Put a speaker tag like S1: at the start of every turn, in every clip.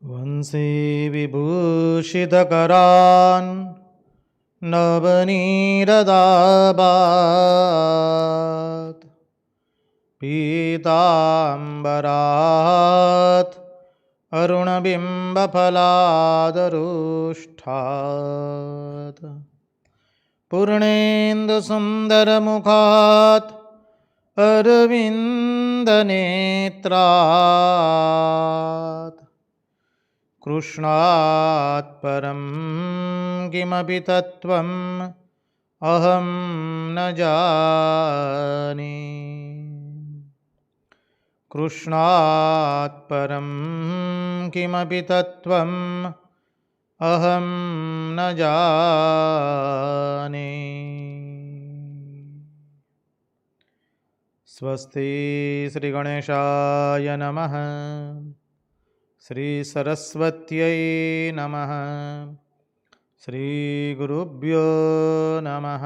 S1: वंशी विभूषितकरान् नवनीरदाभात् पीताम्बरात् अरुणबिम्बफलादरुष्ठात् पूर्णेन्दुसुन्दरमुखात् अरविन्दनेत्रात् कृष्णात् परं किमपि तत्त्वम् अहं न जाने। कृष्णात् परं किमपि तत्त्वम् अहं न जाने। स्वस्ति श्रीगणेशाय नमः। श्रीसरस्वत्यै नमः। श्रीगुरुभ्यो नमः।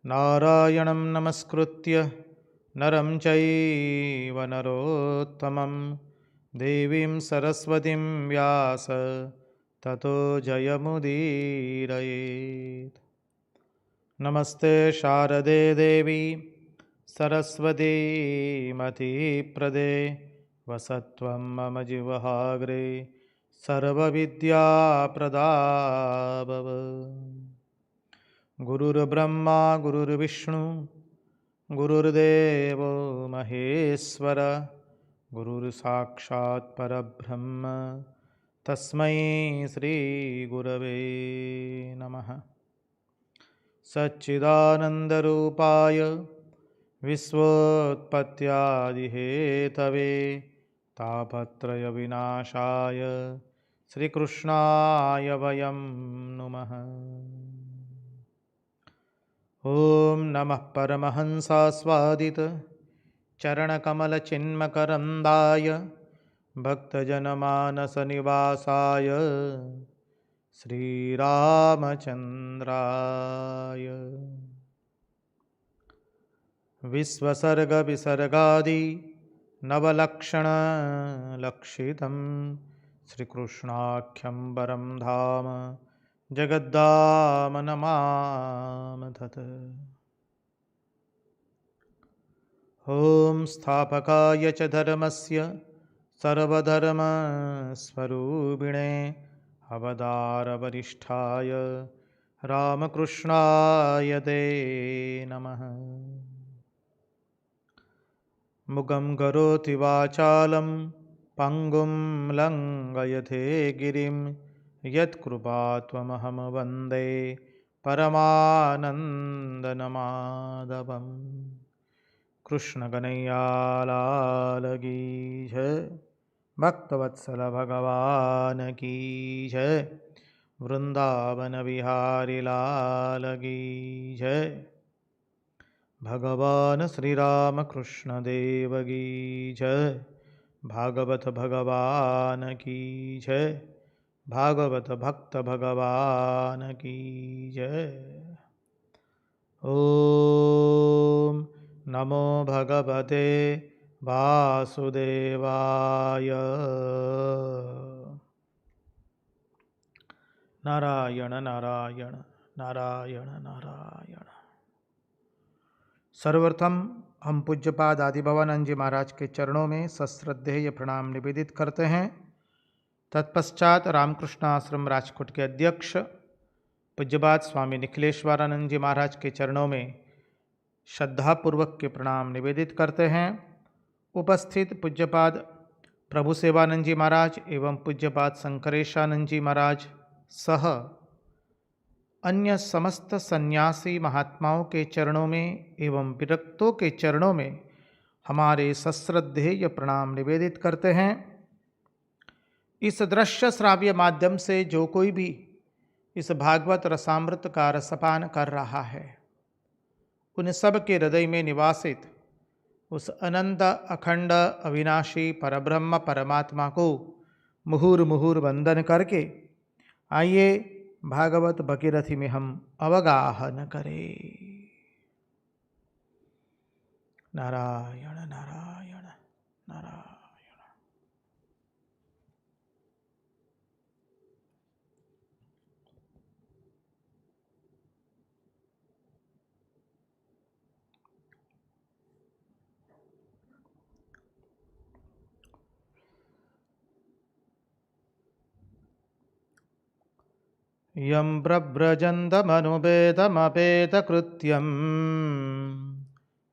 S1: नारायणं नमस्कृत्य नरं चैव नरोत्तमं देवीं सरस्वतीं व्यास ततो जयमुदीरयेत्। नमस्ते शारदे देवी सरस्वती मतिप्रदे वसत्वं मम जिह्वाग्रे सर्वविद्याप्रदा भव। गुरुर्ब्रह्मा गुरुर्विष्णु गुरुर्देवो महेश्वर गुरुर्साक्षात् परब्रह्म तस्मै श्रीगुरवे नमः। सच्चिदानन्दरूपाय विश्वोत्पत्त्यादिहेतवे तापत्रयविनाशाय श्रीकृष्णाय वयं नुमः। ॐ नमः परमहंसास्वादित चरणकमलचिन्मकरन्दाय भक्तजनमानसनिवासाय श्रीरामचन्द्राय विश्वसर्गविसर्गादि नवलक्षणलक्षितं श्रीकृष्णाख्यं वरं धाम जगद्धाम नमामि तत्। ॐ स्थापकाय च धर्मस्य सर्वधर्मस्वरूपिणे अवतारवरिष्ठाय रामकृष्णाय ते नमः। मुगं करोति वाचालं पङ्गुं लङ्घयते गिरिं यत्कृपात्वमहं वन्दे परमानन्दमाधवम्। कृष्णकनैयालाल की जय, भक्तवत्सल भगवान की जय, वृंदावन बिहारी लाल की जय, भगवान श्री राम कृष्ण देव की जय, भागवत भगवान की जय, भागवत भक्त भगवान की जय। ओम नमो भगवते वासुदेवाय। नारायण नारायण नारायण नारायण। सर्वप्रथम हम पूज्यपाद आदि भवानंद जी महाराज के चरणों में सश्रद्धेय प्रणाम निवेदित करते हैं। तत्पश्चात रामकृष्ण आश्रम राजकोट के अध्यक्ष पूज्यपाद स्वामी निखिलेश्वरानंद जी महाराज के चरणों में श्रद्धापूर्वक के प्रणाम निवेदित करते हैं। उपस्थित पूज्यपाद प्रभु सेवानंद जी महाराज एवं पूज्यपाद शंकरेशानंद जी महाराज सह अन्य समस्त सन्यासी महात्माओं के चरणों में एवं विरक्तों के चरणों में हमारे सश्रद्धेय प्रणाम निवेदित करते हैं। इस दृश्य श्राव्य माध्यम से जो कोई भी इस भागवत रसामृत का रसपान कर रहा है, उन सब के हृदय में निवासित उस अनंत अखंड अविनाशी परब्रह्म परमात्मा को मुहुर मुहुर वंदन करके आइए भागवत भगीरथी में हम अवगाहन करें। नारायण नारायण नारायण। यं प्रव्रजन्तमनुपेतमपेतकृत्यं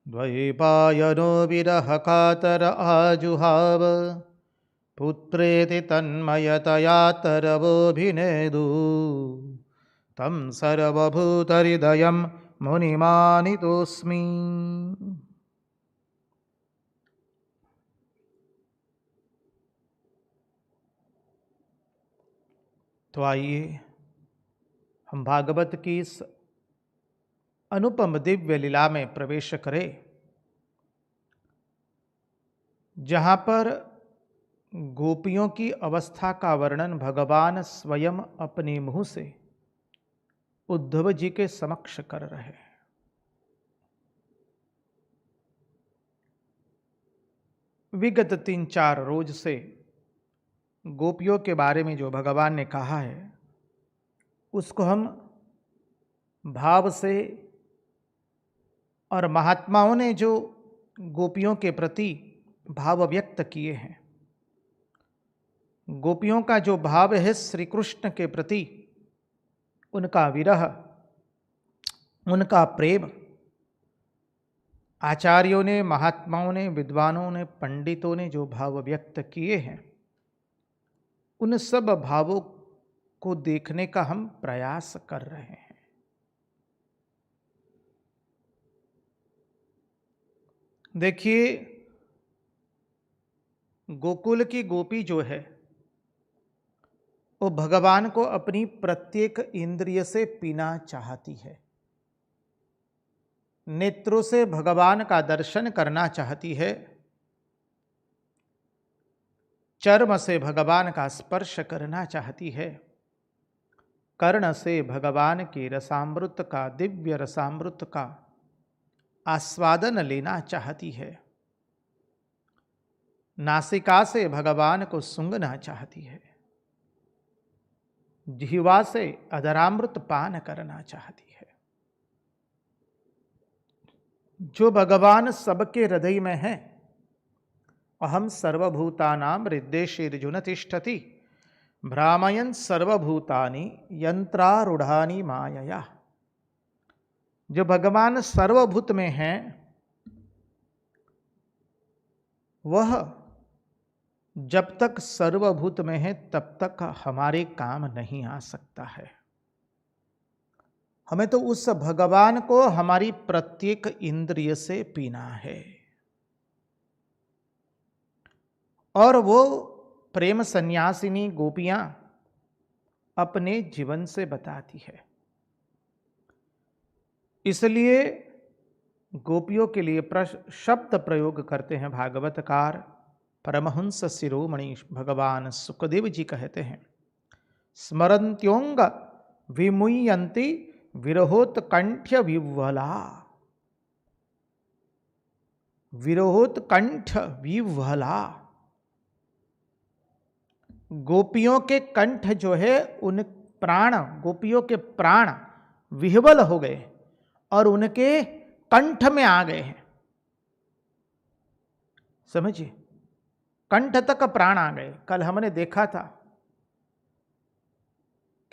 S1: द्वैपायनो विरहकातर आजुहाव पुत्रेति तन्मयतया तरवोऽभिनेदु तं सर्वभूतहृदयं मुनिमानितोऽस्मि। तो आइए हम भागवत की इस अनुपम दिव्य लीला में प्रवेश करें, जहाँ पर गोपियों की अवस्था का वर्णन भगवान स्वयं अपने मुंह से उद्धव जी के समक्ष कर रहे हैं। विगत 3-4 रोज से गोपियों के बारे में जो भगवान ने कहा है उसको हम भाव से, और महात्माओं ने जो गोपियों के प्रति भाव व्यक्त किए हैं, गोपियों का जो भाव है श्री कृष्ण के प्रति, उनका विरह, उनका प्रेम, आचार्यों ने, महात्माओं ने, विद्वानों ने, पंडितों ने जो भाव व्यक्त किए हैं, उन सब भावों को देखने का हम प्रयास कर रहे हैं। देखिए, गोकुल की गोपी जो है वो भगवान को अपनी प्रत्येक इंद्रिय से पीना चाहती है, नेत्रों से भगवान का दर्शन करना चाहती है, चर्म से भगवान का स्पर्श करना चाहती है, कर्ण से भगवान के रसामृत का, दिव्य रसामृत का आस्वादन लेना चाहती है, नासिका से भगवान को सूंघना चाहती है, जिह्वा से अधरामृत पान करना चाहती है। जो भगवान सबके हृदय में है, अहम सर्वभूतानां हृद्देशेर्जुन तिष्ठति भ्रामयन् सर्वभूतानि यंत्रारूढ़ानि मायया। जो भगवान सर्वभूत में है, वह जब तक सर्वभूत में है तब तक हमारे काम नहीं आ सकता है। हमें तो उस भगवान को हमारी प्रत्येक इंद्रिय से पीना है, और वो प्रेम सन्यासिनी गोपियां अपने जीवन से बताती है। इसलिए गोपियों के लिए शब्द प्रयोग करते हैं भागवतकार परमहंस शिरोमणि भगवान सुखदेव जी कहते हैं, स्मरन्त्योंग विमुह्यन्ति विरहोत्कंठ्य विह्वला। विरहोत्कंठ विह्वला, गोपियों के कंठ जो है, उन प्राण, गोपियों के प्राण विह्वल हो गए और उनके कंठ में आ गए हैं। समझिए, कंठ तक प्राण आ गए। कल हमने देखा था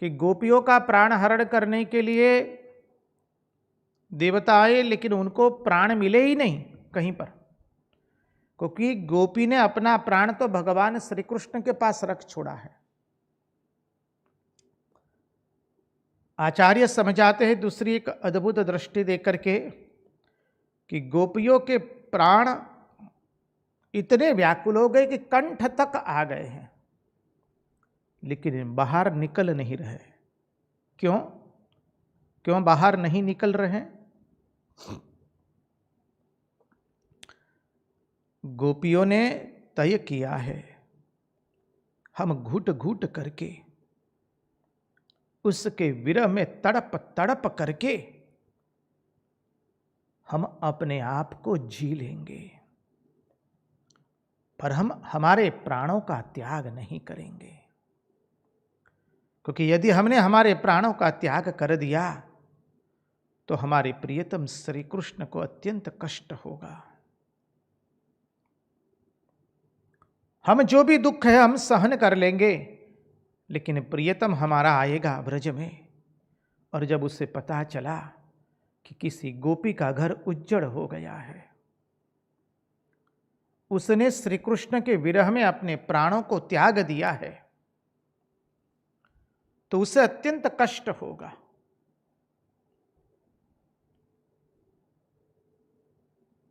S1: कि गोपियों का प्राण हरण करने के लिए देवता आए, लेकिन उनको प्राण मिले ही नहीं कहीं पर, क्योंकि गोपी ने अपना प्राण तो भगवान श्री कृष्ण के पास रख छोड़ा है। आचार्य समझाते हैं दूसरी एक अद्भुत दृष्टि देकर के कि गोपियों के प्राण इतने व्याकुल हो गए कि कंठ तक आ गए हैं, लेकिन बाहर निकल नहीं रहे। क्यों? क्यों बाहर नहीं निकल रहे? गोपियों ने तय किया है, हम घुट घुट करके उसके विरह में तड़प तड़प करके हम अपने आप को जी लेंगे, पर हम हमारे प्राणों का त्याग नहीं करेंगे। क्योंकि यदि हमने हमारे प्राणों का त्याग कर दिया तो हमारे प्रियतम श्री कृष्ण को अत्यंत कष्ट होगा। हम जो भी दुख है हम सहन कर लेंगे, लेकिन प्रियतम हमारा आएगा ब्रज में। और जब उसे पता चला कि किसी गोपी का घर उज्जड़ हो गया है, उसने श्री कृष्ण के विरह में अपने प्राणों को त्याग दिया है, तो उसे अत्यंत कष्ट होगा।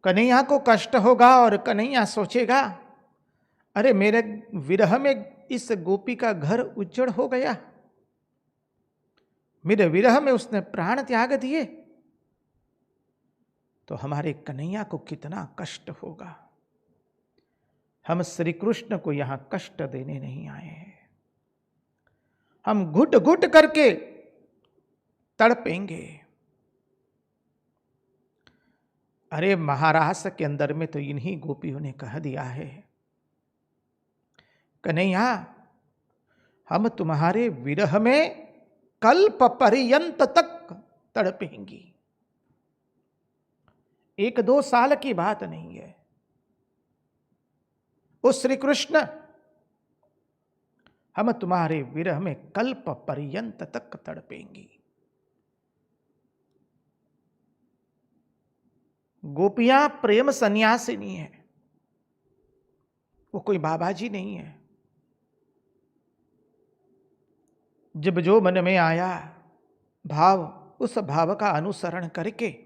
S1: कन्हैया को कष्ट होगा और कन्हैया सोचेगा, अरे मेरे विरह में इस गोपी का घर उज्जड़ हो गया, मेरे विरह में उसने प्राण त्याग दिए, तो हमारे कन्हैया को कितना कष्ट होगा। हम श्री कृष्ण को यहां कष्ट देने नहीं आए हैं, हम घुट घुट करके तड़पेंगे। अरे महाराष्ट्र के अंदर में तो इन्हीं गोपियों ने कह दिया है, कन्हैया हम तुम्हारे विरह में कल्प पर्यंत तक तड़पेंगी। 1-2 साल की बात नहीं है। ओ श्री कृष्ण, हम तुम्हारे विरह में कल्प पर्यंत तक तड़पेंगी। गोपियां प्रेम सन्यासिनी है, वो कोई बाबा जी नहीं है। जब जो मन में आया भाव, उस भाव का अनुसरण करके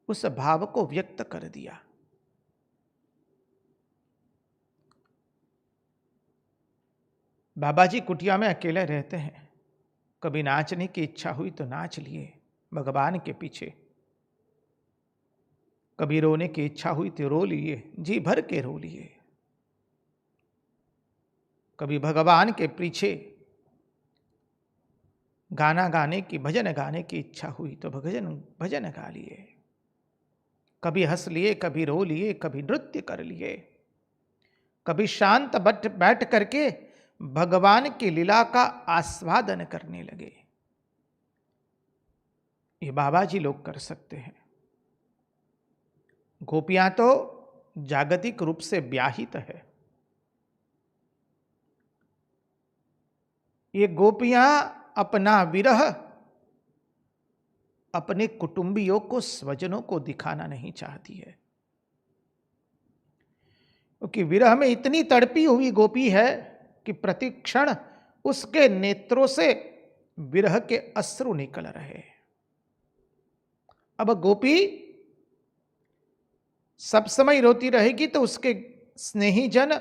S1: उस भाव को व्यक्त कर दिया। बाबा जी कुटिया में अकेले रहते हैं, कभी नाचने की इच्छा हुई तो नाच लिए भगवान के पीछे, कभी रोने की इच्छा हुई तो रो लिए, जी भर के रो लिए। कभी भगवान के पीछे गाना गाने की, भजन गाने की इच्छा हुई तो भजन गा लिए। कभी हंस लिए, कभी रो लिए, कभी नृत्य कर लिए, कभी शांत बैठ करके भगवान की लीला का आस्वादन करने लगे। ये बाबा जी लोग कर सकते हैं। गोपियां तो जागतिक रूप से ब्याहित है। ये गोपियां अपना विरह अपने कुटुंबियों को, स्वजनों को दिखाना नहीं चाहती है, क्योंकि विरह में इतनी तड़पी हुई गोपी है कि प्रतिक्षण उसके नेत्रों से विरह के अश्रु निकल रहे। अब गोपी सब समय रोती रहेगी तो उसके स्नेही जन,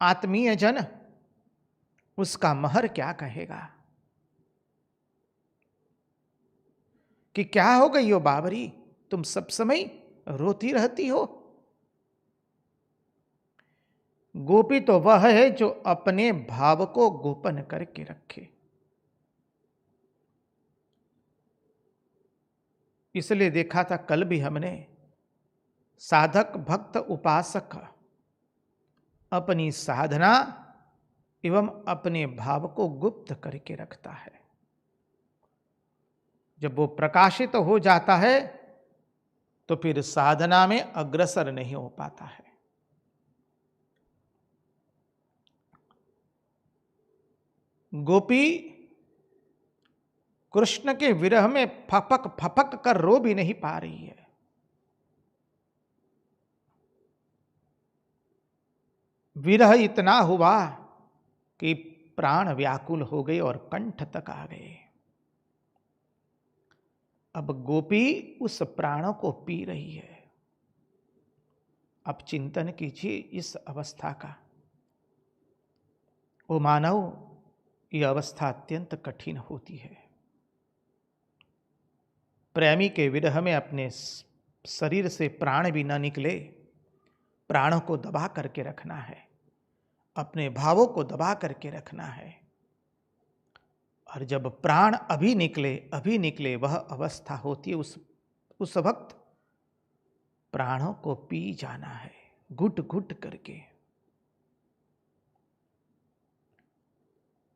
S1: आत्मीय जन उसका महर क्या कहेगा कि क्या हो गई हो बाबरी, तुम सब समय रोती रहती हो। गोपी तो वह है जो अपने भाव को गोपन करके रखे। इसलिए देखा था कल भी हमने, साधक भक्त उपासक अपनी साधना एवं अपने भाव को गुप्त करके रखता है। जब वो प्रकाशित हो जाता है तो फिर साधना में अग्रसर नहीं हो पाता है। गोपी कृष्ण के विरह में फपक फपक कर रो भी नहीं पा रही है। विरह इतना हुआ कि प्राण व्याकुल हो गए और कंठ तक आ गए। अब गोपी उस प्राणों को पी रही है। अब चिंतन कीजिए इस अवस्था का। ओ मानव, यह अवस्था अत्यंत कठिन होती है। प्रेमी के विरह में अपने शरीर से प्राण भी न निकले, प्राणों को दबा करके रखना है, अपने भावों को दबा करके रखना है। और जब प्राण अभी निकले वह अवस्था होती है, उस वक्त प्राणों को पी जाना है, घुट घुट करके,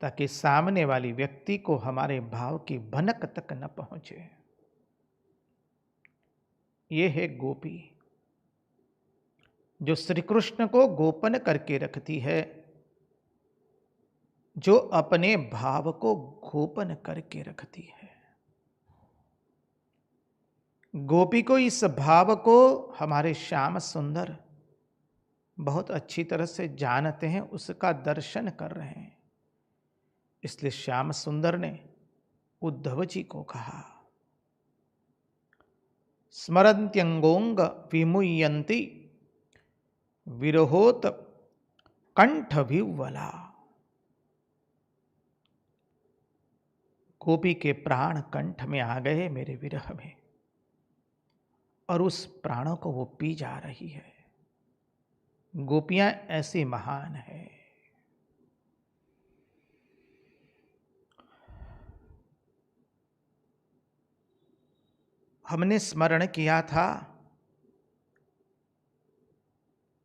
S1: ताकि सामने वाली व्यक्ति को हमारे भाव की भनक तक न पहुंचे। ये है गोपी, जो श्री कृष्ण को गोपन करके रखती है। जो अपने भाव को गोपन करके रखती है। गोपी को इस भाव को हमारे श्याम सुंदर बहुत अच्छी तरह से जानते हैं, उसका दर्शन कर रहे हैं। इसलिए श्याम सुंदर ने उद्धव जी को कहा, स्मरन्त्यंगोंग विमुह्यन्ति विरहोत कंठ विह्वला। गोपी के प्राण कंठ में आ गए मेरे विरह में, और उस प्राणों को वो पी जा रही है। गोपियां ऐसी महान है। हमने स्मरण किया था,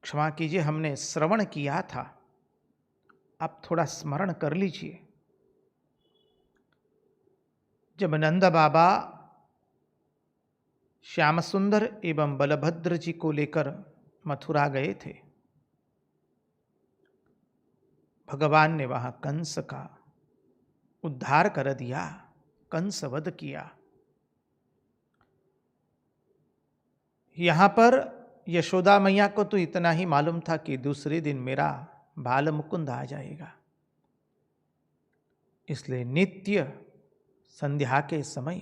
S1: क्षमा कीजिए, हमने श्रवण किया था, आप थोड़ा स्मरण कर लीजिए। जब नंद बाबा श्याम सुंदर एवं बलभद्र जी को लेकर मथुरा गए थे, भगवान ने वहां कंस का उद्धार कर दिया, कंस वध किया। यहां पर यशोदा मैया को तो इतना ही मालूम था कि दूसरे दिन मेरा बाल मुकुंद आ जाएगा। इसलिए नित्य संध्या के समय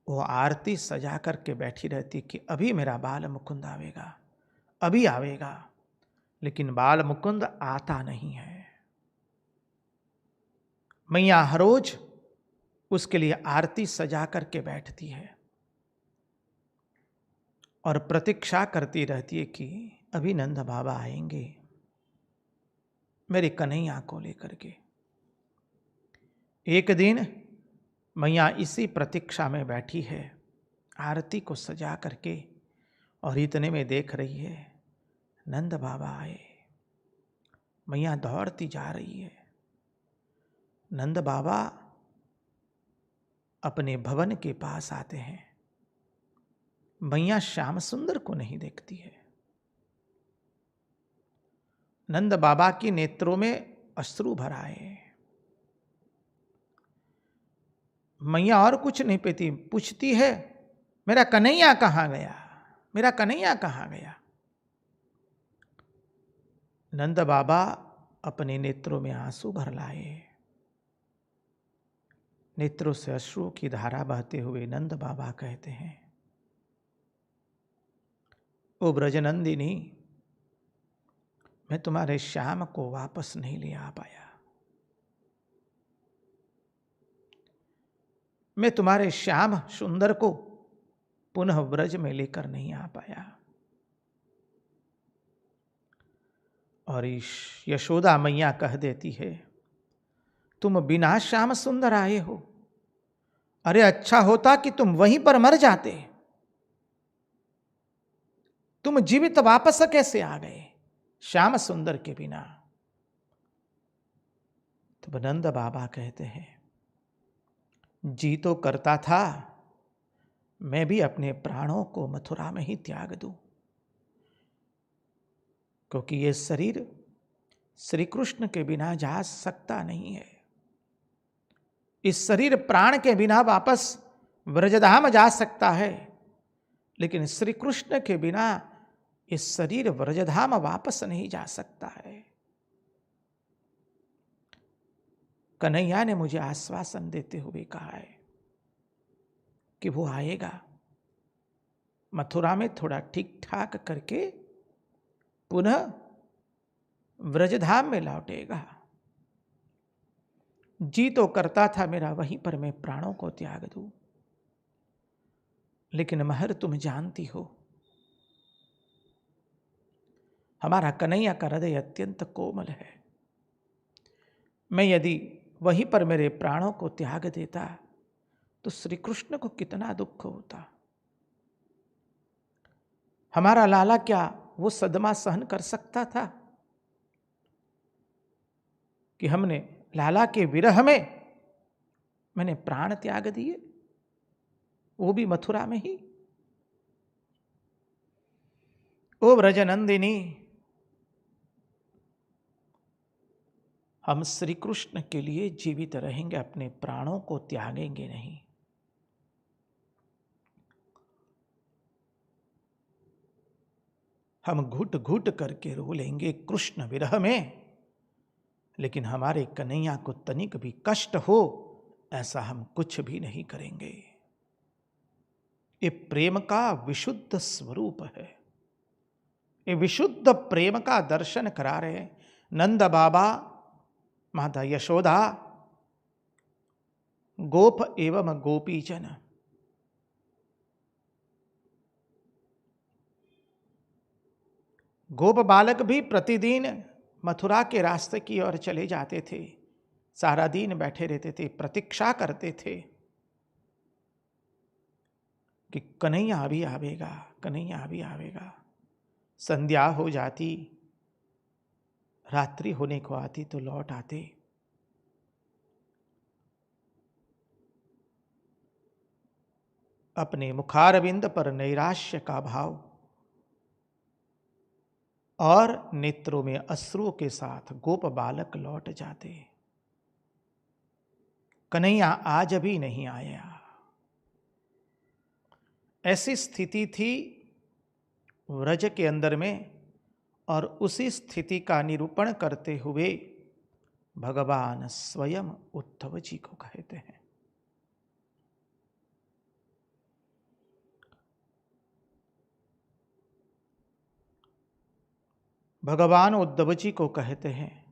S1: वो आरती सजा करके बैठी रहती कि अभी मेरा बाल मुकुंद आवेगा, अभी आवेगा। लेकिन बाल मुकुंद आता नहीं है। मैया हर रोज उसके लिए आरती सजा करके बैठती है और प्रतीक्षा करती रहती है कि अभी नंद बाबा आएंगे मेरे कन्हैया को लेकर के। एक दिन मैया इसी प्रतीक्षा में बैठी है, आरती को सजा करके, और इतने में देख रही है नंद बाबा आए। मैया दौड़ती जा रही है। नंद बाबा अपने भवन के पास आते हैं। मैया श्याम सुंदर को नहीं देखती है। नंद बाबा के नेत्रों में अश्रु भर आए। मैया और कुछ नहीं पेती, पूछती है मेरा कन्हैया कहाँ गया, मेरा कन्हैया कहाँ गया। नंद बाबा अपने नेत्रों में आंसू भर लाए। नेत्रों से अश्रु की धारा बहते हुए नंद बाबा कहते हैं, ओ ब्रजनंदिनी, मैं तुम्हारे श्याम को वापस नहीं ले आ पाया। मैं तुम्हारे श्याम सुंदर को पुनः ब्रज में लेकर नहीं आ पाया। और यशोदा मैया कह देती है, तुम बिना श्याम सुंदर आए हो। अरे अच्छा होता कि तुम वहीं पर मर जाते। तुम जीवित वापस कैसे आ गए श्याम सुंदर के बिना। तो नंद बाबा कहते हैं, जी तो करता था मैं भी अपने प्राणों को मथुरा में ही त्याग दूं, क्योंकि ये शरीर श्री कृष्ण के बिना जा सकता नहीं है। इस शरीर प्राण के बिना वापस व्रजधाम जा सकता है, लेकिन श्री कृष्ण के बिना इस शरीर व्रजधाम वापस नहीं जा सकता है। कन्हैया ने मुझे आश्वासन देते हुए कहा है कि वो आएगा, मथुरा में थोड़ा ठीक ठाक करके पुनः व्रजधाम में लौटेगा। जी तो करता था मेरा वहीं पर मैं प्राणों को त्याग दूं, लेकिन महर तुम जानती हो, हमारा कन्हैया का हृदय अत्यंत कोमल है। मैं यदि वहीं पर मेरे प्राणों को त्याग देता तो श्री कृष्ण को कितना दुख होता। हमारा लाला क्या वो सदमा सहन कर सकता था कि हमने लाला के विरह में मैंने प्राण त्याग दिए, वो भी मथुरा में ही। ओ ब्रजनंदिनी, हम श्री कृष्ण के लिए जीवित रहेंगे, अपने प्राणों को त्यागेंगे नहीं। हम घुट घुट करके रो लेंगे कृष्ण विरह में, लेकिन हमारे कन्हैया को तनिक भी कष्ट हो ऐसा हम कुछ भी नहीं करेंगे। ये प्रेम का विशुद्ध स्वरूप है। ये विशुद्ध प्रेम का दर्शन करा रहे हैं नंद बाबा, माता यशोदा, गोप एवं गोपीजन। गोप बालक भी प्रतिदिन मथुरा के रास्ते की ओर चले जाते थे, सारा दिन बैठे रहते थे, प्रतीक्षा करते थे कि कन्हैया अभी आवेगा, कन्हैया अभी आवेगा। संध्या हो जाती, रात्रि होने को आती तो लौट आते। अपने मुखारविंद पर नैराश्य का भाव और नेत्रों में अश्रुओं के साथ गोप बालक लौट जाते। कन्हैया आज भी नहीं आया। ऐसी स्थिति थी व्रज के अंदर में, और उसी स्थिति का निरूपण करते हुए भगवान स्वयं उद्धव जी को कहते हैं। भगवान उद्धव जी को कहते हैं,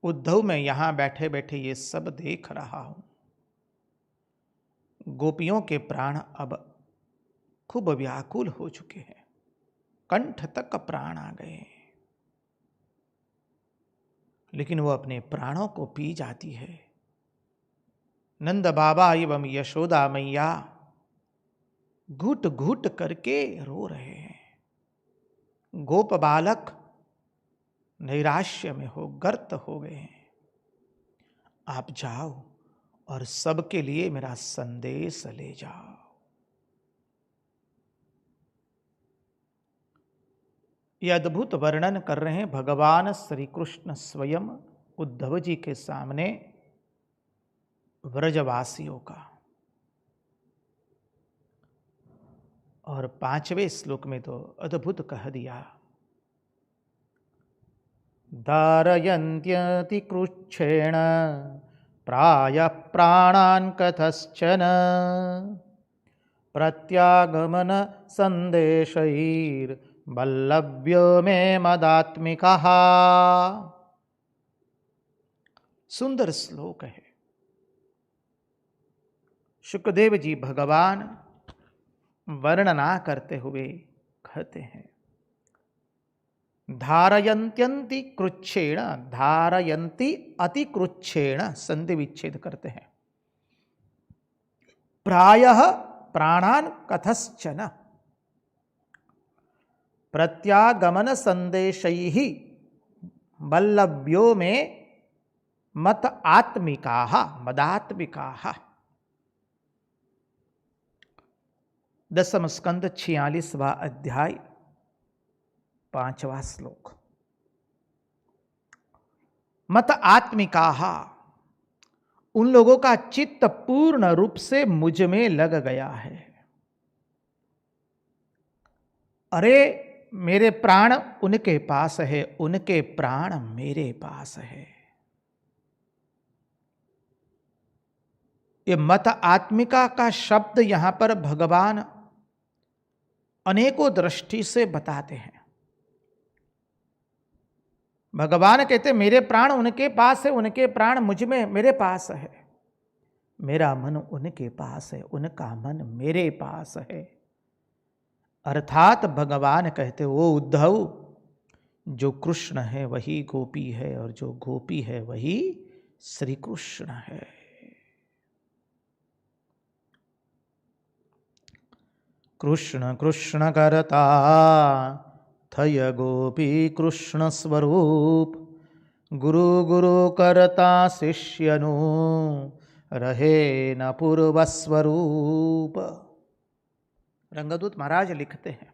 S1: उद्धव मैं यहां बैठे बैठे ये सब देख रहा हूं। गोपियों के प्राण अब खूब व्याकुल हो चुके हैं, कंठ तक प्राण आ गए, लेकिन वो अपने प्राणों को पी जाती है। नंद बाबा एवं यशोदा मैया घुट घुट करके रो रहे हैं। गोप बालक नैराश्य में हो गर्त हो गए हैं। आप जाओ और सबके लिए मेरा संदेश ले जाओ। यह अद्भुत वर्णन कर रहे हैं भगवान श्री कृष्ण स्वयं उद्धव जी के सामने व्रजवासियों का। और 5वें श्लोक में तो अद्भुत कह दिया, दारयन्त्यति कृच्छ्रेण प्रायः प्राणान् कथश्चन प्रत्यागमन संदेशैर् वल्लभ्यो मे मदात्मिकः। सुंदर श्लोक है। शुकदेव जी भगवान वर्णना करते हुए कहते हैं, धारयन्त्यन्ति कृच्छ्रेण, धारयन्ति अति कृच्छ्रेण संधि विच्छेद करते हैं, प्रायः प्राणान् कथश्चन प्रत्यागमन संदेशैः वल्लभ्यो में मत आत्मिकाः मदात्मिकाः। 10वां स्कंद 46वां अध्याय 5वां श्लोक। मत आत्मिकाः, उन लोगों का चित्त पूर्ण रूप से मुझ में लग गया है। अरे मेरे प्राण उनके पास है, उनके प्राण मेरे पास है। ये मत आत्मिका का शब्द यहां पर भगवान अनेकों दृष्टि से बताते हैं। भगवान कहते मेरे प्राण उनके पास है, उनके प्राण मुझ में मेरे पास है। मेरा मन उनके पास है, उनका मन मेरे पास है। अर्थात भगवान कहते वो उद्धव, जो कृष्ण है वही गोपी है, और जो गोपी है वही श्री कृष्ण है। कृष्ण कृष्ण करता थय गोपी कृष्ण स्वरूप, गुरु गुरु करता शिष्यनु रहे न पूर्व स्वरूप। रंगदूत महाराज लिखते हैं,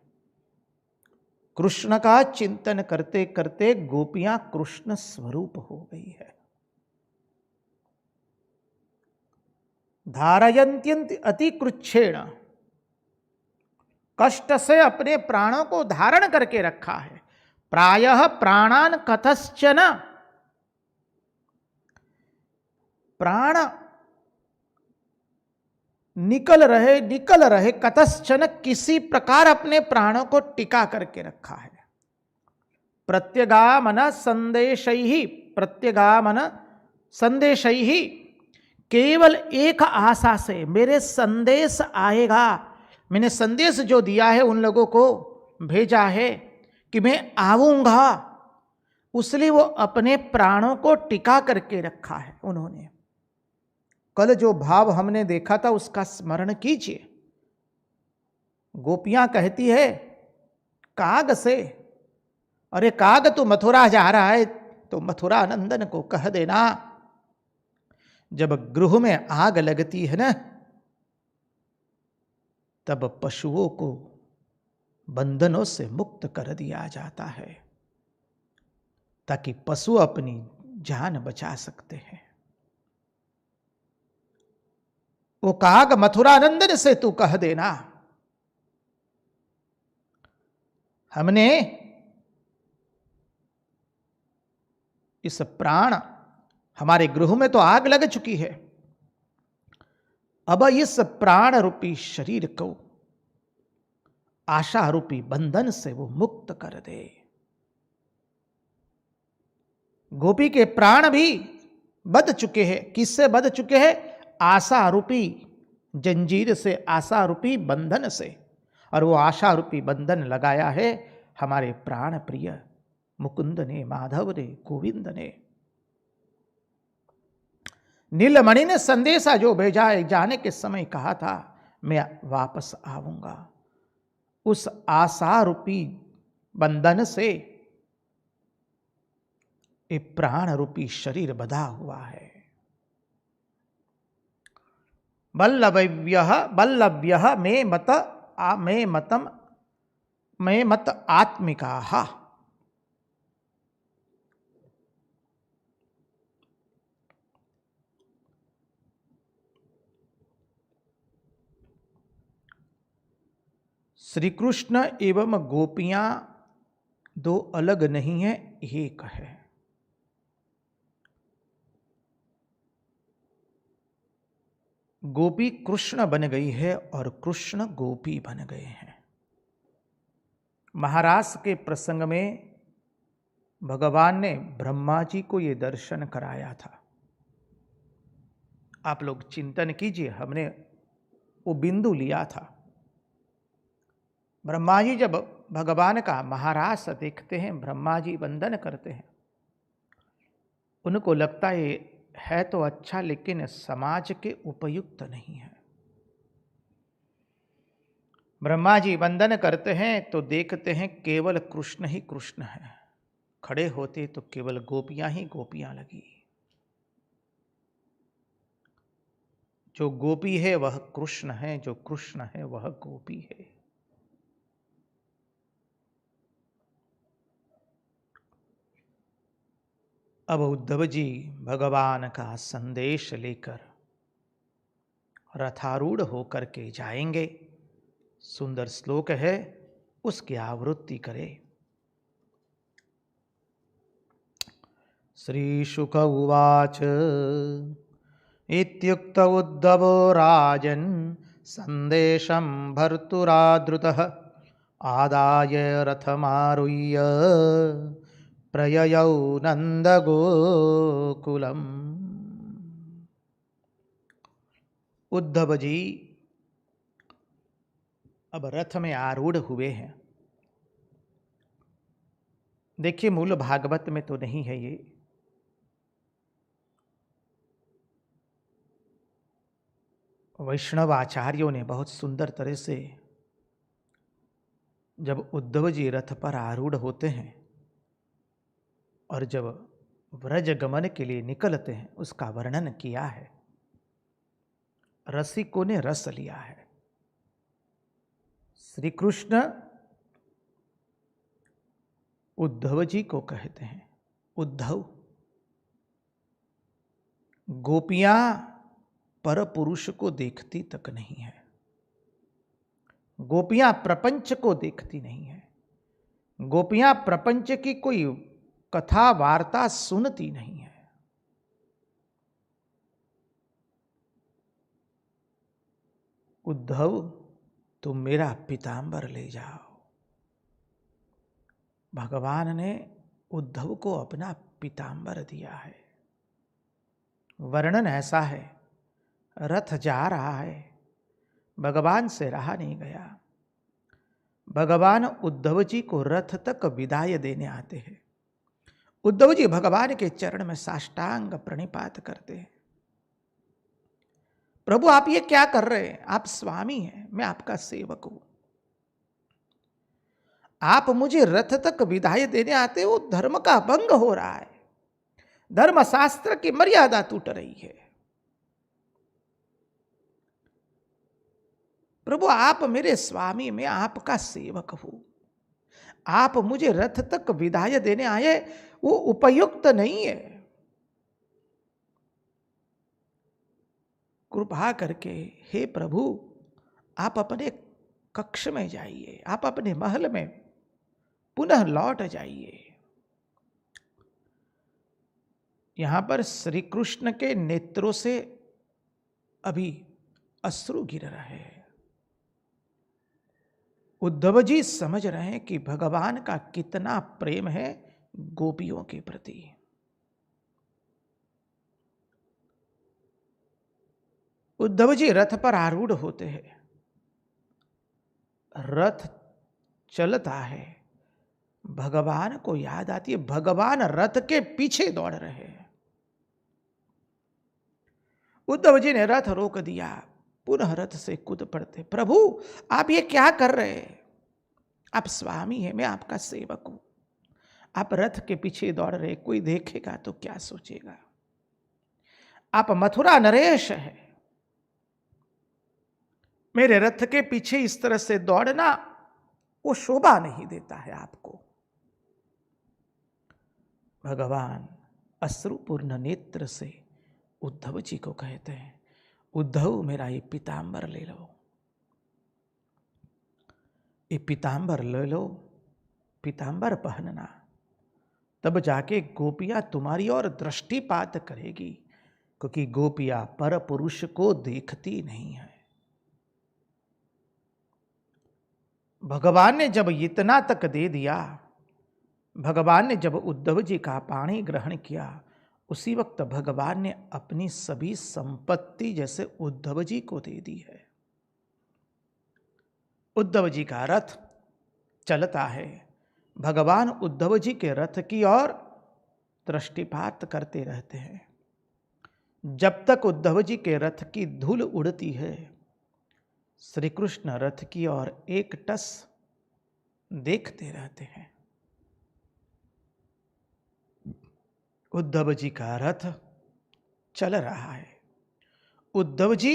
S1: कृष्ण का चिंतन करते करते गोपियां कृष्ण स्वरूप हो गई है। धारयन्त्यंत अति कृच्छेण, कष्ट से अपने प्राणों को धारण करके रखा है। प्रायः प्राणान कथश्चन, प्राण निकल रहे कथश्चन, किसी प्रकार अपने प्राणों को टिका करके रखा है। प्रत्यगामन संदेशैहि, प्रत्यगामन संदेशैहि, केवल एक आशा से, मेरे संदेश आएगा, मैंने संदेश जो दिया है उन लोगों को भेजा है कि मैं आऊंगा, उसलिए वो अपने प्राणों को टिका करके रखा है उन्होंने। कल जो भाव हमने देखा था उसका स्मरण कीजिए। गोपियां कहती है काग से, अरे काग तू मथुरा जा रहा है तो मथुरा नंदन को कह देना, जब गृह में आग लगती है ना, तब पशुओं को बंधनों से मुक्त कर दिया जाता है ताकि पशु अपनी जान बचा सकते हैं। वो काग मथुरा नंदन से तू कह देना, हमने इस प्राण, हमारे गृह में तो आग लग चुकी है, अब इस प्राण रूपी शरीर को आशा रूपी बंधन से वो मुक्त कर दे। गोपी के प्राण भी बंध चुके हैं। किससे बंध चुके हैं? आशा रूपी जंजीर से, आशा रूपी बंधन से। और वो आशा रूपी बंधन लगाया है हमारे प्राण प्रिय मुकुंद ने, माधव ने, गोविंद ने। नीलमणि ने संदेशा जो भेजा है, जाने के समय कहा था मैं वापस आऊंगा, उस आशा रूपी बंधन से ये प्राण रूपी शरीर बंधा हुआ है। बल्लव्य मे मत आत्मिका। श्री कृष्ण एवं गोपियां दो अलग नहीं है, एक है। गोपी कृष्ण बन गई है और कृष्ण गोपी बन गए हैं। महाराज के प्रसंग में भगवान ने ब्रह्मा जी को यह दर्शन कराया था। आप लोग चिंतन कीजिए, हमने वो बिंदु लिया था। ब्रह्मा जी जब भगवान का महाराज देखते हैं, ब्रह्मा जी वंदन करते हैं, उनको लगता है तो अच्छा, लेकिन समाज के उपयुक्त नहीं है। ब्रह्मा जी वंदन करते हैं तो देखते हैं केवल कृष्ण ही कृष्ण है। खड़े होते तो केवल गोपियां ही गोपियां लगी। जो गोपी है वह कृष्ण है, जो कृष्ण है वह गोपी है। अब उद्धव जी भगवान का संदेश लेकर रथारूढ़ होकर के जाएंगे। सुंदर श्लोक है, उसकी आवृत्ति करें। श्री शुक उवाच इत्युक्त उद्धवो राजन् संदेशं भर्तुरादृतः आदाय रथमारुह्य प्रययौ नंदगोकुलम्। उद्धव जी अब रथ में आरूढ़ हुए हैं। देखिए, मूल भागवत में तो नहीं है ये, वैष्णव आचार्यों ने बहुत सुंदर तरह से जब उद्धव जी रथ पर आरूढ़ होते हैं और जब व्रज गमन के लिए निकलते हैं उसका वर्णन किया है। रसिकों ने रस लिया है। श्री कृष्ण उद्धव जी को कहते हैं, उद्धव, गोपियां पर पुरुष को देखती तक नहीं है, गोपियां प्रपंच को देखती नहीं है, गोपियां प्रपंच की कोई कथा वार्ता सुनती नहीं है। उद्धव, तुम मेरा पीतांबर ले जाओ। भगवान ने उद्धव को अपना पीतांबर दिया है। वर्णन ऐसा है, रथ जा रहा है, भगवान से रहा नहीं गया। भगवान उद्धव जी को रथ तक विदाई देने आते हैं। उद्धव जी भगवान के चरण में साष्टांग प्रणिपात करते हैं। प्रभु आप ये क्या कर रहे हैं? आप स्वामी हैं, मैं आपका सेवक हूं। आप मुझे रथ तक विदाई देने आते हो, धर्म का भंग हो रहा है, धर्म शास्त्र की मर्यादा टूट रही है। प्रभु आप मेरे स्वामी, मैं आपका सेवक हूं, आप मुझे रथ तक विदाई देने आए, वो उपयुक्त नहीं है। कृपा करके हे प्रभु आप अपने कक्ष में जाइए, आप अपने महल में पुनः लौट जाइए। यहां पर श्री कृष्ण के नेत्रों से अभी अश्रु गिर रहे हैं। उद्धव जी समझ रहे हैं कि भगवान का कितना प्रेम है गोपियों के प्रति। उद्धव जी रथ पर आरूढ़ होते हैं, रथ चलता है, भगवान को याद आती है, भगवान रथ के पीछे दौड़ रहे हैं। उद्धव जी ने रथ रोक दिया, पुनः रथ से कूद पड़ते। प्रभु आप ये क्या कर रहे हैं? आप स्वामी हैं, मैं आपका सेवक हूं, आप रथ के पीछे दौड़ रहे, कोई देखेगा तो क्या सोचेगा? आप मथुरा नरेश है, मेरे रथ के पीछे इस तरह से दौड़ना वो शोभा नहीं देता है आपको। भगवान अश्रुपूर्ण नेत्र से उद्धव जी को कहते हैं, उद्धव मेरा ये पीतांबर ले लो, ये पीतांबर ले लो, पीतांबर पहनना, तब जाके गोपियां तुम्हारी ओर दृष्टिपात करेगी, क्योंकि गोपियां पर पुरुष को देखती नहीं है। भगवान ने जब इतना तक दे दिया, भगवान ने जब उद्धव जी का पाणी ग्रहण किया, उसी वक्त भगवान ने अपनी सभी संपत्ति जैसे उद्धव जी को दे दी है। उद्धव जी का रथ चलता है, भगवान उद्धव जी के रथ की ओर दृष्टिपात करते रहते हैं। जब तक उद्धव जी के रथ की धूल उड़ती है, श्री कृष्ण रथ की ओर एक टस देखते रहते हैं। उद्धव जी का रथ चल रहा है, उद्धव जी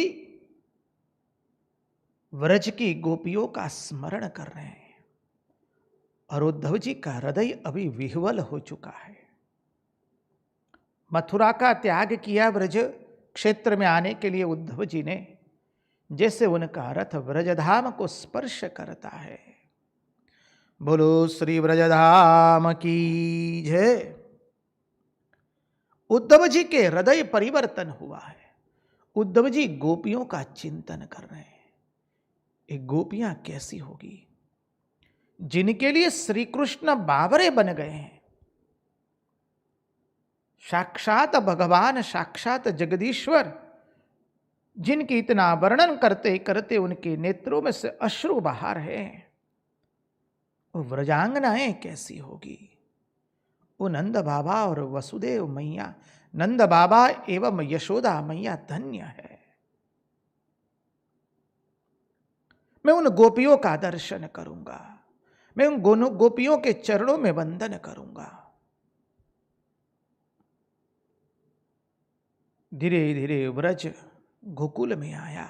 S1: व्रज की गोपियों का स्मरण कर रहे हैं, और उद्धव जी का हृदय अभी विह्वल हो चुका है। मथुरा का त्याग किया व्रज क्षेत्र में आने के लिए उद्धव जी ने, जैसे उनका रथ व्रजधाम को स्पर्श करता है। बोलो श्री व्रजधाम की जय। उद्धव जी के हृदय परिवर्तन हुआ है। उद्धव जी गोपियों का चिंतन कर रहे हैं, ये गोपियां कैसी होगी जिनके लिए श्री कृष्ण बावरे बन गए हैं। साक्षात भगवान, साक्षात जगदीश्वर, जिनकी इतना वर्णन करते करते उनके नेत्रों में से अश्रु बहा रहे हैं, वो व्रजांगनाएं कैसी होगी। वो नंद बाबा और वसुदेव मैया, नंद बाबा एवं यशोदा मैया धन्य है। मैं उन गोपियों का दर्शन करूंगा, मैं उन गोपियों के चरणों में वंदन करूंगा। धीरे धीरे व्रज गोकुल में आया।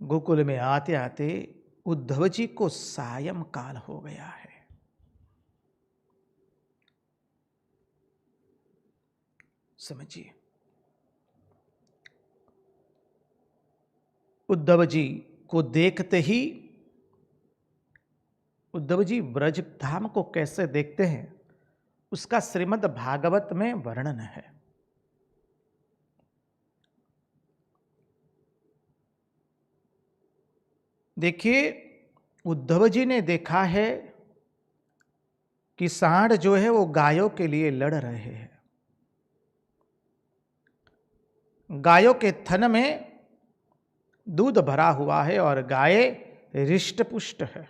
S1: गोकुल में आते आते उद्धव जी को सायं काल हो गया है। समझिए, उद्धव जी को देखते ही उद्धव जी ब्रज धाम को कैसे देखते हैं उसका श्रीमद् भागवत में वर्णन है। देखिए, उद्धव जी ने देखा है कि सांड जो है वो गायों के लिए लड़ रहे हैं। गायों के थन में दूध भरा हुआ है और गाय हृष्ट पुष्ट है।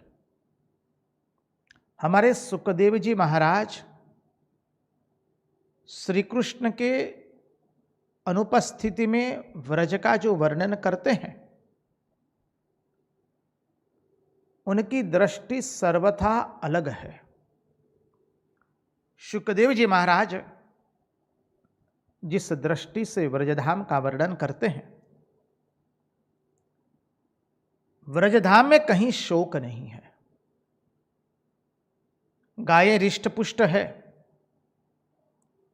S1: हमारे सुखदेव जी महाराज श्री कृष्ण के अनुपस्थिति में व्रज का जो वर्णन करते हैं, उनकी दृष्टि सर्वथा अलग है। सुखदेव जी महाराज जिस दृष्टि से व्रजधाम का वर्णन करते हैं, व्रजधाम में कहीं शोक नहीं है। गायें हृष्ट पुष्ट है,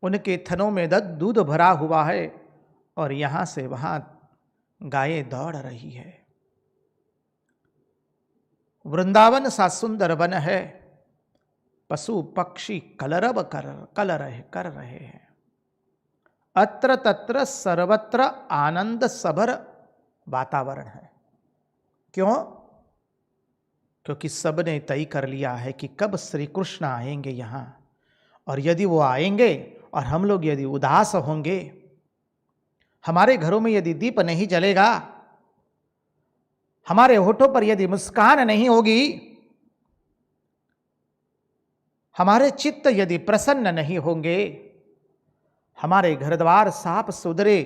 S1: उनके थनों में दूध भरा हुआ है और यहां से वहां गायें दौड़ रही है। वृंदावन सा सुंदर वन है, पशु पक्षी कलरव कर रहे हैं। अत्र तत्र सर्वत्र आनंद सभर वातावरण है। क्यों? क्योंकि सबने तय कर लिया है कि कब श्री कृष्ण आएंगे यहां, और यदि वो आएंगे और हम लोग यदि उदास होंगे, हमारे घरों में यदि दीप नहीं जलेगा, हमारे होठों पर यदि मुस्कान नहीं होगी, हमारे चित्त यदि प्रसन्न नहीं होंगे, हमारे घर द्वार साफ सुथरे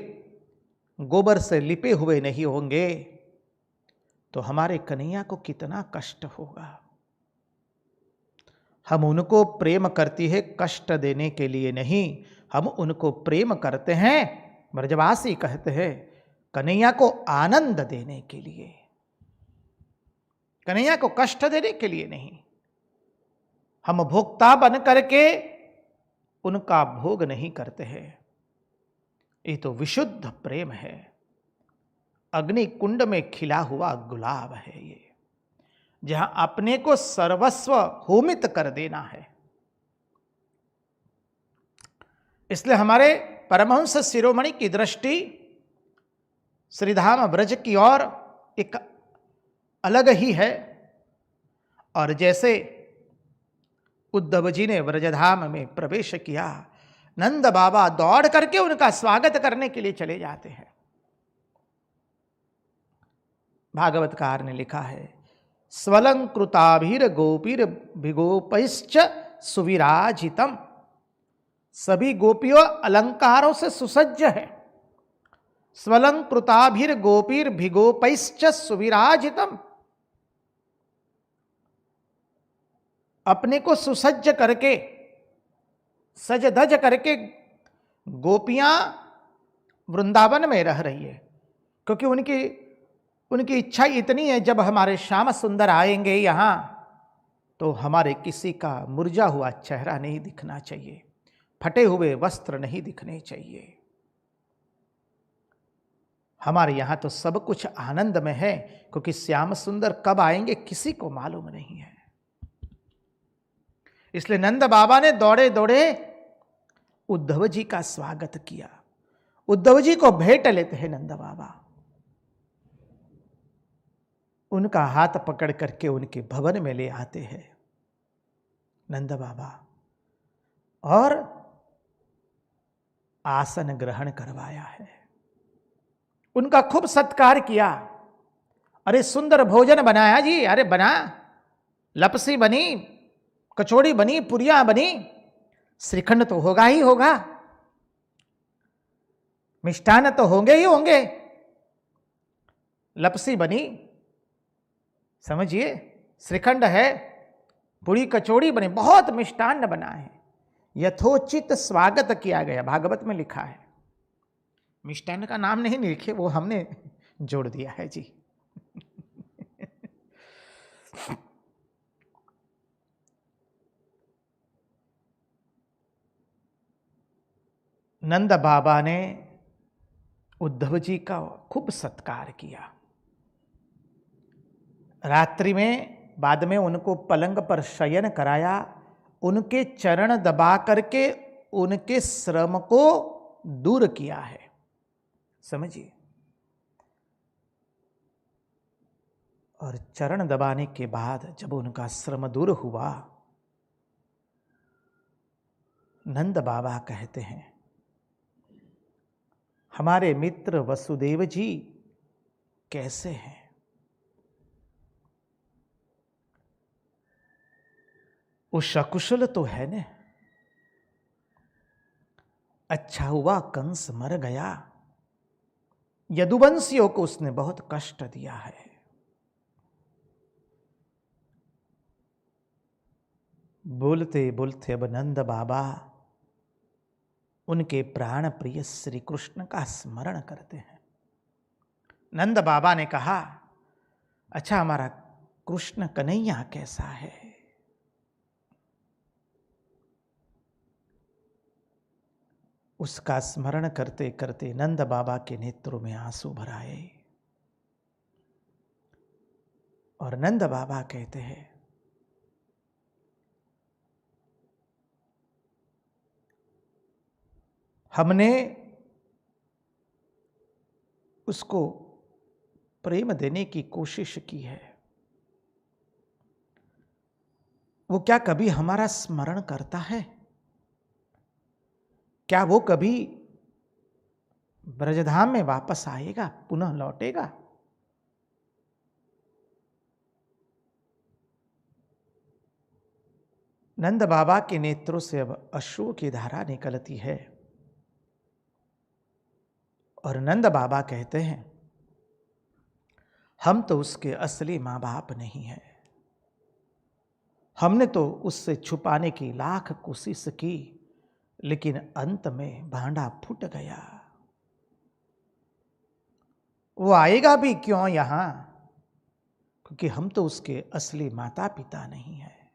S1: गोबर से लिपे हुए नहीं होंगे, तो हमारे कन्हैया को कितना कष्ट होगा। हम उनको प्रेम करती है कष्ट देने के लिए नहीं, हम उनको प्रेम करते हैं, ब्रजवासी कहते हैं, कन्हैया को आनंद देने के लिए, कन्हैया को कष्ट देने के लिए नहीं। हम भोक्ता बन करके उनका भोग नहीं करते हैं। ये तो विशुद्ध प्रेम है, अग्नि कुंड में खिला हुआ गुलाब है ये, जहां अपने को सर्वस्व होमित कर देना है। इसलिए हमारे परमहंस शिरोमणि की दृष्टि श्रीधाम ब्रज की ओर एक अलग ही है। और जैसे उद्धव जी ने व्रजधाम में प्रवेश किया, नंद बाबा दौड़ करके उनका स्वागत करने के लिए चले जाते हैं। भागवतकार ने लिखा है, स्वलंकृताभिर गोपीर भिगोपैश्च सुविराजितम। सभी गोपियों अलंकारों से सुसज्ज है। स्वलंकृताभिर गोपीर भिगोपैश्च सुविराजितम। अपने को सुसज्ज करके, सज धज करके गोपियां वृंदावन में रह रही है, क्योंकि उनकी इच्छा इतनी है, जब हमारे श्याम सुंदर आएंगे यहां, तो हमारे किसी का मुरझा हुआ चेहरा नहीं दिखना चाहिए, फटे हुए वस्त्र नहीं दिखने चाहिए। हमारे यहां तो सब कुछ आनंद में है, क्योंकि श्याम सुंदर कब आएंगे किसी को मालूम नहीं है। इसलिए नंद बाबा ने दौड़े दौड़े उद्धव जी का स्वागत किया। उद्धव जी को भेंट लेते हैं नंद बाबा, उनका हाथ पकड़ करके उनके भवन में ले आते हैं नंद बाबा, और आसन ग्रहण करवाया है। उनका खूब सत्कार किया। अरे सुंदर भोजन बनाया जी, अरे बना, लपसी बनी, कचौड़ी बनी, पुरिया बनी, श्रीखंड तो होगा ही होगा, मिष्ठान तो होंगे ही होंगे, लपसी बनी, समझिए, श्रीखंड है, पूरी कचौड़ी बनी, बहुत मिष्ठान्न बना है, यथोचित स्वागत किया गया। भागवत में लिखा है, मिष्ठान्न का नाम नहीं लिखे, वो हमने जोड़ दिया है जी। नंद बाबा ने उद्धव जी का खूब सत्कार किया। रात्रि में बाद में उनको पलंग पर शयन कराया, उनके चरण दबा करके उनके श्रम को दूर किया है। समझिए। और चरण दबाने के बाद जब उनका श्रम दूर हुआ, नंद बाबा कहते हैं, हमारे मित्र वसुदेव जी कैसे हैं? वो सकुशल तो है न? अच्छा हुआ कंस मर गया, यदुवंशियों को उसने बहुत कष्ट दिया है। बोलते बोलते अब नंद बाबा उनके प्राण प्रिय श्री कृष्ण का स्मरण करते हैं। नंद बाबा ने कहा, अच्छा हमारा कृष्ण कन्हैया कैसा है? उसका स्मरण करते करते नंद बाबा के नेत्रों में आंसू भर आए और नंद बाबा कहते हैं, हमने उसको प्रेम देने की कोशिश की है, वो क्या कभी हमारा स्मरण करता है? क्या वो कभी ब्रजधाम में वापस आएगा, पुनः लौटेगा? नंद बाबा के नेत्रों से अब अश्रु की धारा निकलती है और नंद बाबा कहते हैं, हम तो उसके असली मां बाप नहीं हैं। हमने तो उससे छुपाने की लाख कोशिश की, लेकिन अंत में भांडा फूट गया। वो आएगा भी क्यों यहां? क्योंकि हम तो उसके असली माता पिता नहीं हैं।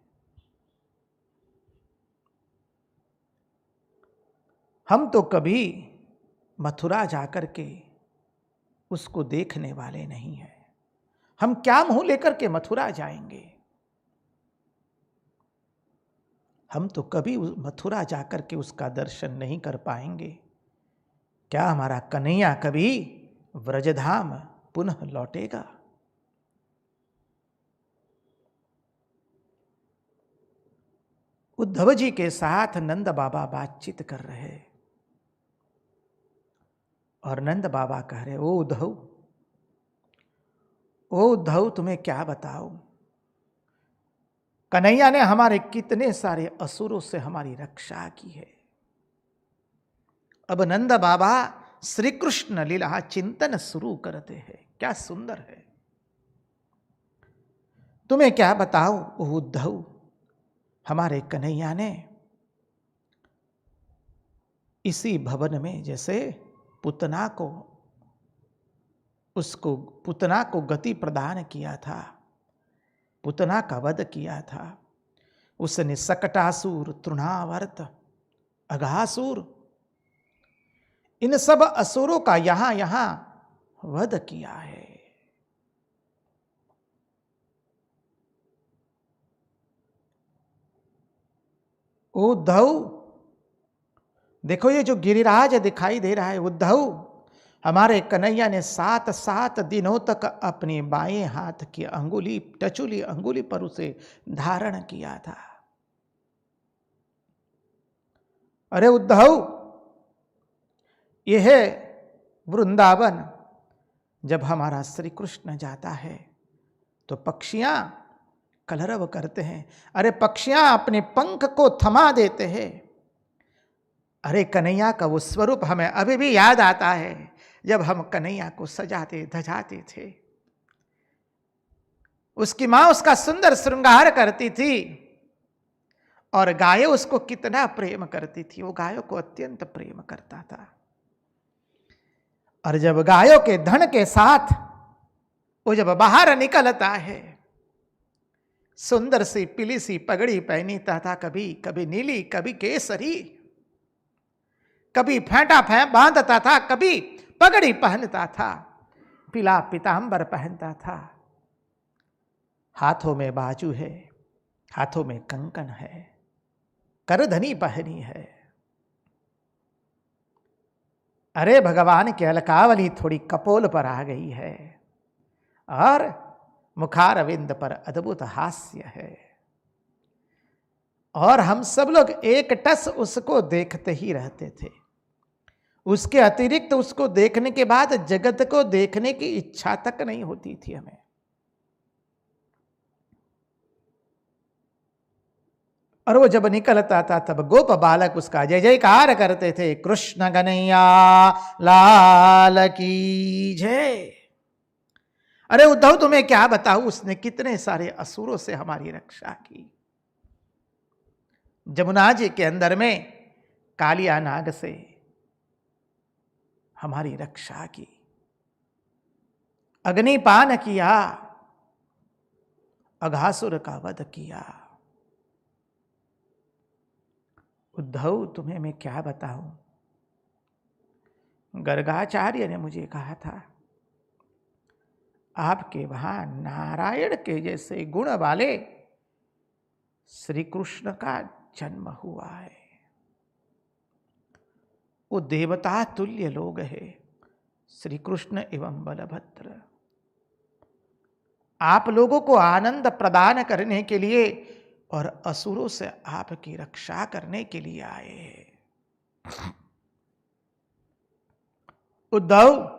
S1: हम तो कभी मथुरा जाकर के उसको देखने वाले नहीं हैं। हम क्या मुंह लेकर के मथुरा जाएंगे? हम तो कभी मथुरा जाकर के उसका दर्शन नहीं कर पाएंगे। क्या हमारा कन्हैया कभी व्रजधाम पुनः लौटेगा? उद्धव जी के साथ नंद बाबा बातचीत कर रहे और नंद बाबा कह रहे, ओ उद्धव तुम्हें क्या बताओ, कन्हैया ने हमारे कितने सारे असुरों से हमारी रक्षा की है। अब नंद बाबा श्री कृष्ण लीला चिंतन शुरू करते हैं। क्या सुंदर है। तुम्हें क्या बताओ उद्धव, हमारे कन्हैया ने इसी भवन में जैसे पुतना को गति प्रदान किया था, पुतना का वध किया था। उसने सकटासुर, तृणावर्त, अघासुर, इन सब असुरों का यहां वध किया है। उद्धव देखो, ये जो गिरिराज दिखाई दे रहा है, उद्धव हमारे कन्हैया ने 7 दिनों तक अपनी बाएं हाथ की अंगुली, टचुली अंगुली पर उसे धारण किया था। अरे उद्धव, यह है वृंदावन। जब हमारा श्री कृष्ण जाता है तो पक्षियां कलरव करते हैं। अरे पक्षियां अपने पंख को थमा देते हैं। अरे कन्हैया का वो स्वरूप हमें अभी भी याद आता है, जब हम कन्हैया को सजाते धजाते थे। उसकी मां उसका सुंदर श्रृंगार करती थी और गायों उसको कितना प्रेम करती थी। वो गायों को अत्यंत प्रेम करता था। और जब गायों के धन के साथ वो जब बाहर निकलता है, सुंदर सी पीली सी पगड़ी पहनी था, कभी कभी नीली, कभी केसरी, कभी फेंटा बांधता था, कभी पगड़ी पहनता था, पीला पीतांबर पहनता था, हाथों में बाजू है, हाथों में कंकन है, करधनी पहनी है। अरे भगवान की अलकावली थोड़ी कपोल पर आ गई है और मुखारविंद पर अद्भुत हास्य है, और हम सब लोग एक टस उसको देखते ही रहते थे। उसके अतिरिक्त उसको देखने के बाद जगत को देखने की इच्छा तक नहीं होती थी हमें। और वो जब निकलता था तब गोप बालक उसका जय जयकार करते थे, कृष्ण कन्हैया लाल की जय। अरे उद्धव तुम्हें क्या बताऊं, उसने कितने सारे असुरों से हमारी रक्षा की। जमुना जी के अंदर में कालिया नाग से हमारी रक्षा की, अग्निपान किया, अघासुर का वध किया। उद्धव तुम्हें मैं क्या बताऊं, गर्गाचार्य ने मुझे कहा था आपके वहां नारायण के जैसे गुण वाले श्री कृष्ण का जन्म हुआ है। वो देवता तुल्य लोग है, श्री कृष्ण एवं बलभद्र। आप लोगों को आनंद प्रदान करने के लिए और असुरों से आपकी रक्षा करने के लिए आए हैं। उद्धव,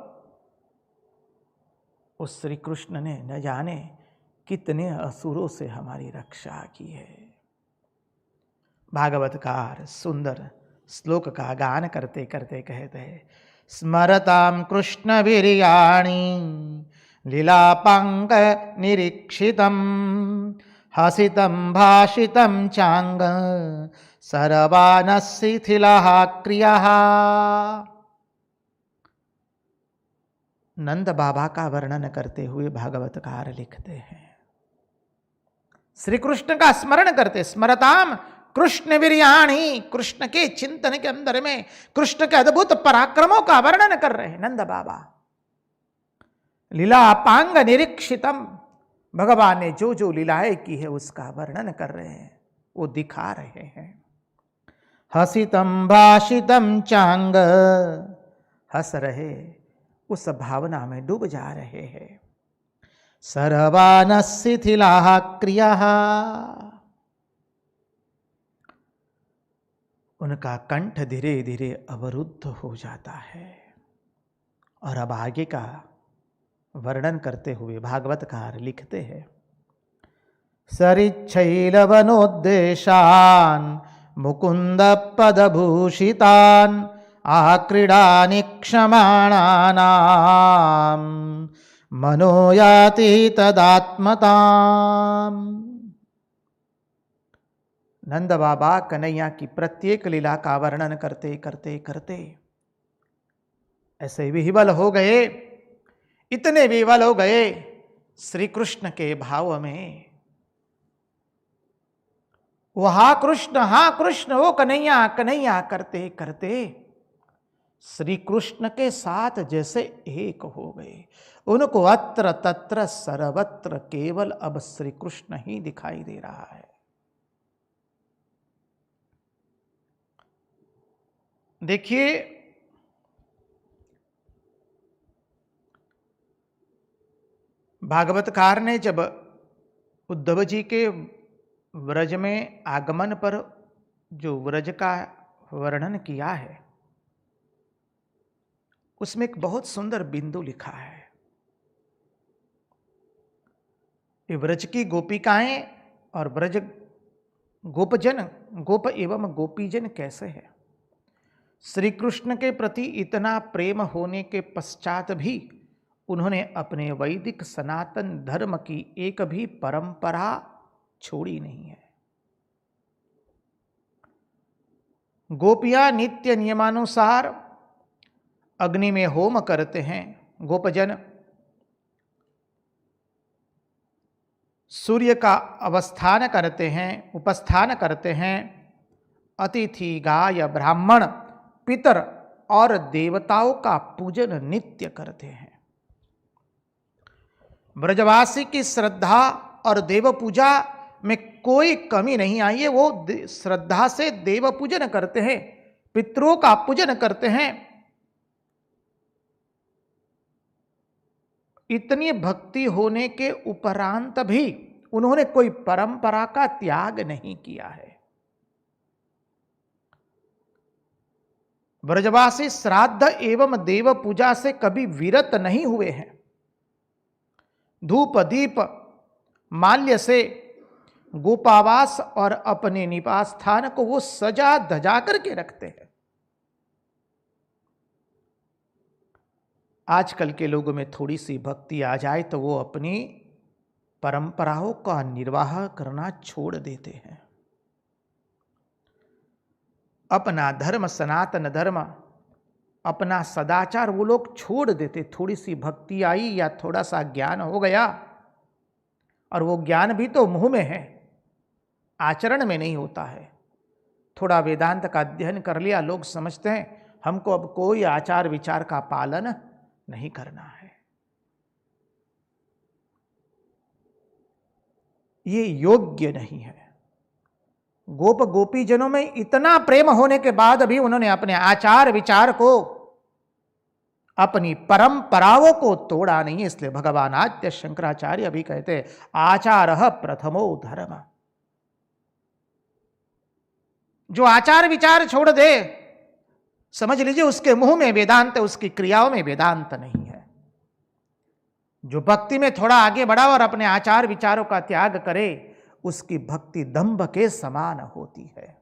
S1: उस श्री कृष्ण ने न जाने कितने असुरों से हमारी रक्षा की है। भागवतकार सुंदर श्लोक का गान करते करते कहते हैं, स्मरताम कृष्ण वीर्याणि लीलापांग निरीक्षितम हसितम भाषितम चांग सर्वान् शिथिलः क्रियः। नंद बाबा का वर्णन करते हुए भागवतकार लिखते हैं, श्री कृष्ण का स्मरण करते, स्मरताम कृष्ण वीर्याणि, कृष्ण के चिंतन के अंदर में कृष्ण के अद्भुत पराक्रमों का वर्णन कर रहे हैं नंद बाबा। लीला पांग निरीक्षितम, भगवान ने जो जो लीलाएं की है उसका वर्णन कर रहे हैं, वो दिखा रहे हैं। हसितम भाषितम चांग, हंस रहे, उस भावना में डूब जा रहे हैं। सर्वान् शिथिलाः क्रियाः, उनका कंठ धीरे धीरे अवरुद्ध हो जाता है। और अब आगे का वर्णन करते हुए भागवतकार लिखते हैं, सरिच्छैलवनोद्देशान् मुकुंद पदभूषितान् आक्रीडानि क्षमाणानां मनो याति तदात्मताम्। नंद बाबा कन्हैया की प्रत्येक लीला का वर्णन करते करते करते ऐसे विह्वल हो गए, इतने विह्वल हो गए श्री कृष्ण के भाव में। वो हा कृष्ण वो कन्हैया कन्हैया करते करते श्री कृष्ण के साथ जैसे एक हो गए। उनको अत्र तत्र सर्वत्र केवल अब श्री कृष्ण ही दिखाई दे रहा है। देखिए, भागवतकार ने जब उद्धव जी के व्रज में आगमन पर जो व्रज का वर्णन किया है, उसमें एक बहुत सुंदर बिंदु लिखा है। ये व्रज की गोपिकाएं और व्रज गोपजन, गोप एवं गोपीजन कैसे है। श्री कृष्ण के प्रति इतना प्रेम होने के पश्चात भी उन्होंने अपने वैदिक सनातन धर्म की एक भी परंपरा छोड़ी नहीं है। गोपियां नित्य नियमानुसार अग्नि में होम करते हैं, गोपजन सूर्य का अवस्थान करते हैं, उपस्थान करते हैं, अतिथि गाय ब्राह्मण पितर और देवताओं का पूजन नित्य करते हैं। ब्रजवासी की श्रद्धा और देव पूजा में कोई कमी नहीं आई है। वो श्रद्धा से देव पूजन करते हैं, पितरों का पूजन करते हैं। इतनी भक्ति होने के उपरांत भी उन्होंने कोई परंपरा का त्याग नहीं किया है। ब्रजवासी श्राद्ध एवं देव पूजा से कभी विरत नहीं हुए हैं। धूप दीप माल्य से गोपावास और अपने निवास स्थान को वो सजा धजा करके रखते हैं। आजकल के लोगों में थोड़ी सी भक्ति आ जाए तो वो अपनी परंपराओं का निर्वाह करना छोड़ देते हैं। अपना धर्म, सनातन धर्म, अपना सदाचार वो लोग छोड़ देते। थोड़ी सी भक्ति आई या थोड़ा सा ज्ञान हो गया, और वो ज्ञान भी तो मुंह में है, आचरण में नहीं होता है। थोड़ा वेदांत का अध्ययन कर लिया, लोग समझते हैं हमको अब कोई आचार विचार का पालन नहीं करना है। ये योग्य नहीं है। गोप गोपी जनों में इतना प्रेम होने के बाद भी उन्होंने अपने आचार विचार को, अपनी परंपराओं को तोड़ा नहीं। इसलिए भगवान आद्य शंकराचार्य भी कहते आचारः प्रथमो धर्म। जो आचार विचार छोड़ दे, समझ लीजिए उसके मुंह में वेदांत, उसकी क्रियाओं में वेदांत नहीं है। जो भक्ति में थोड़ा आगे बढ़ा और अपने आचार विचारों का त्याग करे, उसकी भक्ति दंभ के समान होती है।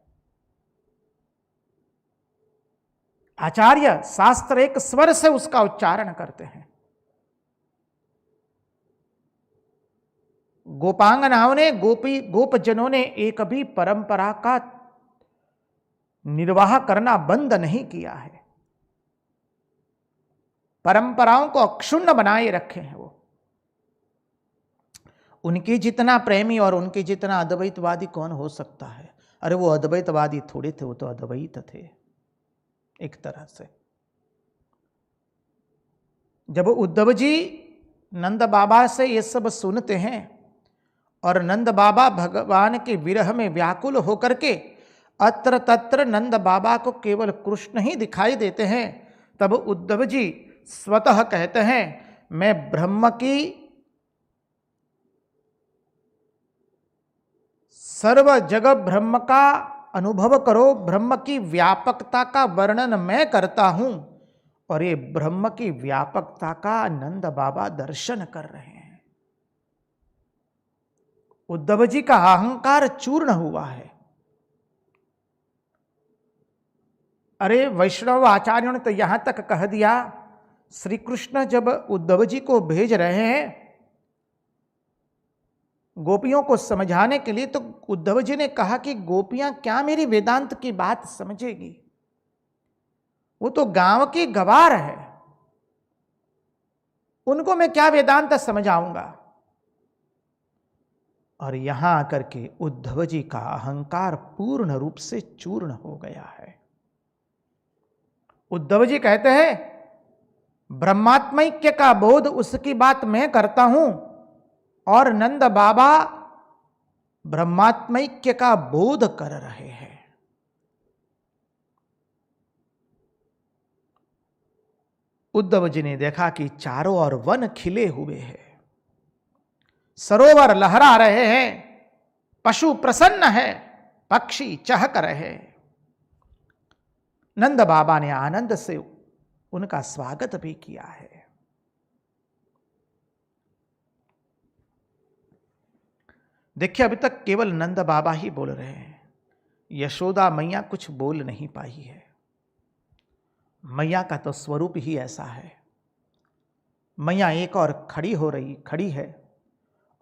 S1: आचार्य शास्त्र एक स्वर से उसका उच्चारण करते हैं। गोपांगनाओं ने, गोपजनों ने एक भी परंपरा का निर्वाह करना बंद नहीं किया है। परंपराओं को अक्षुण्ण बनाए रखे हैं। वो उनके जितना प्रेमी और उनके जितना अद्वैतवादी कौन हो सकता है? अरे वो अद्वैतवादी थोड़े थे, वो तो अद्वैत थे एक तरह से। जब उद्धव जी नंद बाबा से ये सब सुनते हैं और नंद बाबा भगवान के विरह में व्याकुल होकर के अत्र तत्र नंद बाबा को केवल कृष्ण ही दिखाई देते हैं, तब उद्धव जी स्वतः कहते हैं मैं ब्रह्म की सर्व जगह ब्रह्म का अनुभव करो, ब्रह्म की व्यापकता का वर्णन मैं करता हूं। और ये ब्रह्म की व्यापकता का नंद बाबा दर्शन कर रहे हैं। उद्धव जी का अहंकार चूर्ण हुआ है। अरे वैष्णव आचार्यों ने तो यहां तक कह दिया, श्री कृष्ण जब उद्धव जी को भेज रहे हैं गोपियों को समझाने के लिए, तो उद्धव जी ने कहा कि गोपियां क्या मेरी वेदांत की बात समझेगी? वो तो गांव की गवार है, उनको मैं क्या वेदांत समझाऊंगा? और यहां आकर के उद्धव जी का अहंकार पूर्ण रूप से चूर्ण हो गया है। उद्धव जी कहते हैं ब्रह्मात्मैक्य का बोध उसकी बात मैं करता हूं, और नंद बाबा ब्रह्मात्मैक्य का बोध कर रहे हैं। उद्धव जी ने देखा कि चारों ओर वन खिले हुए हैं, सरोवर लहरा रहे हैं, पशु प्रसन्न है, पक्षी चहक रहे हैं। नंद बाबा ने आनंद से उनका स्वागत भी किया है। देखिए अभी तक केवल नंद बाबा ही बोल रहे हैं, यशोदा मैया कुछ बोल नहीं पाई है। मैया का तो स्वरूप ही ऐसा है। मैया एक और खड़ी है,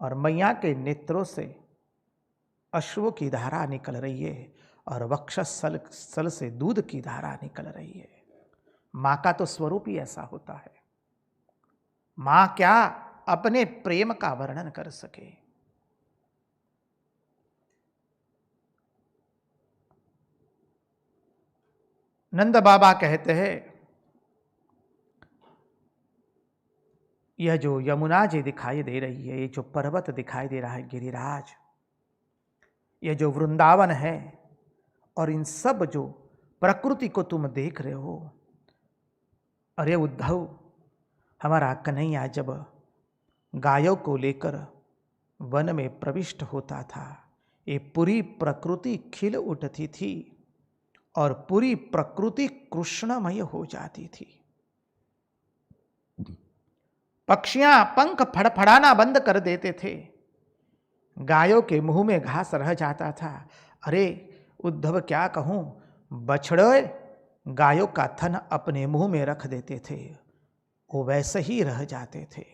S1: और मैया के नेत्रों से अश्रु की धारा निकल रही है, और वक्षस्थल से दूध की धारा निकल रही है। मां का तो स्वरूप ही ऐसा होता है। मां क्या अपने प्रेम का वर्णन कर सके? नंद बाबा कहते हैं, यह जो यमुना जी दिखाई दे रही है, ये जो पर्वत दिखाई दे रहा है गिरिराज, यह जो वृंदावन है, और इन सब जो प्रकृति को तुम देख रहे हो, अरे उद्धव, हमारा कन्हैया जब गायों को लेकर वन में प्रविष्ट होता था, ये पूरी प्रकृति खिल उठती थी और पूरी प्रकृति कृष्णमय हो जाती थी। पक्षियां पंख फड़फड़ाना बंद कर देते थे, गायों के मुंह में घास रह जाता था। अरे उद्धव क्या कहूं, बछड़े गायों का थन अपने मुंह में रख देते थे, वो वैसे ही रह जाते थे।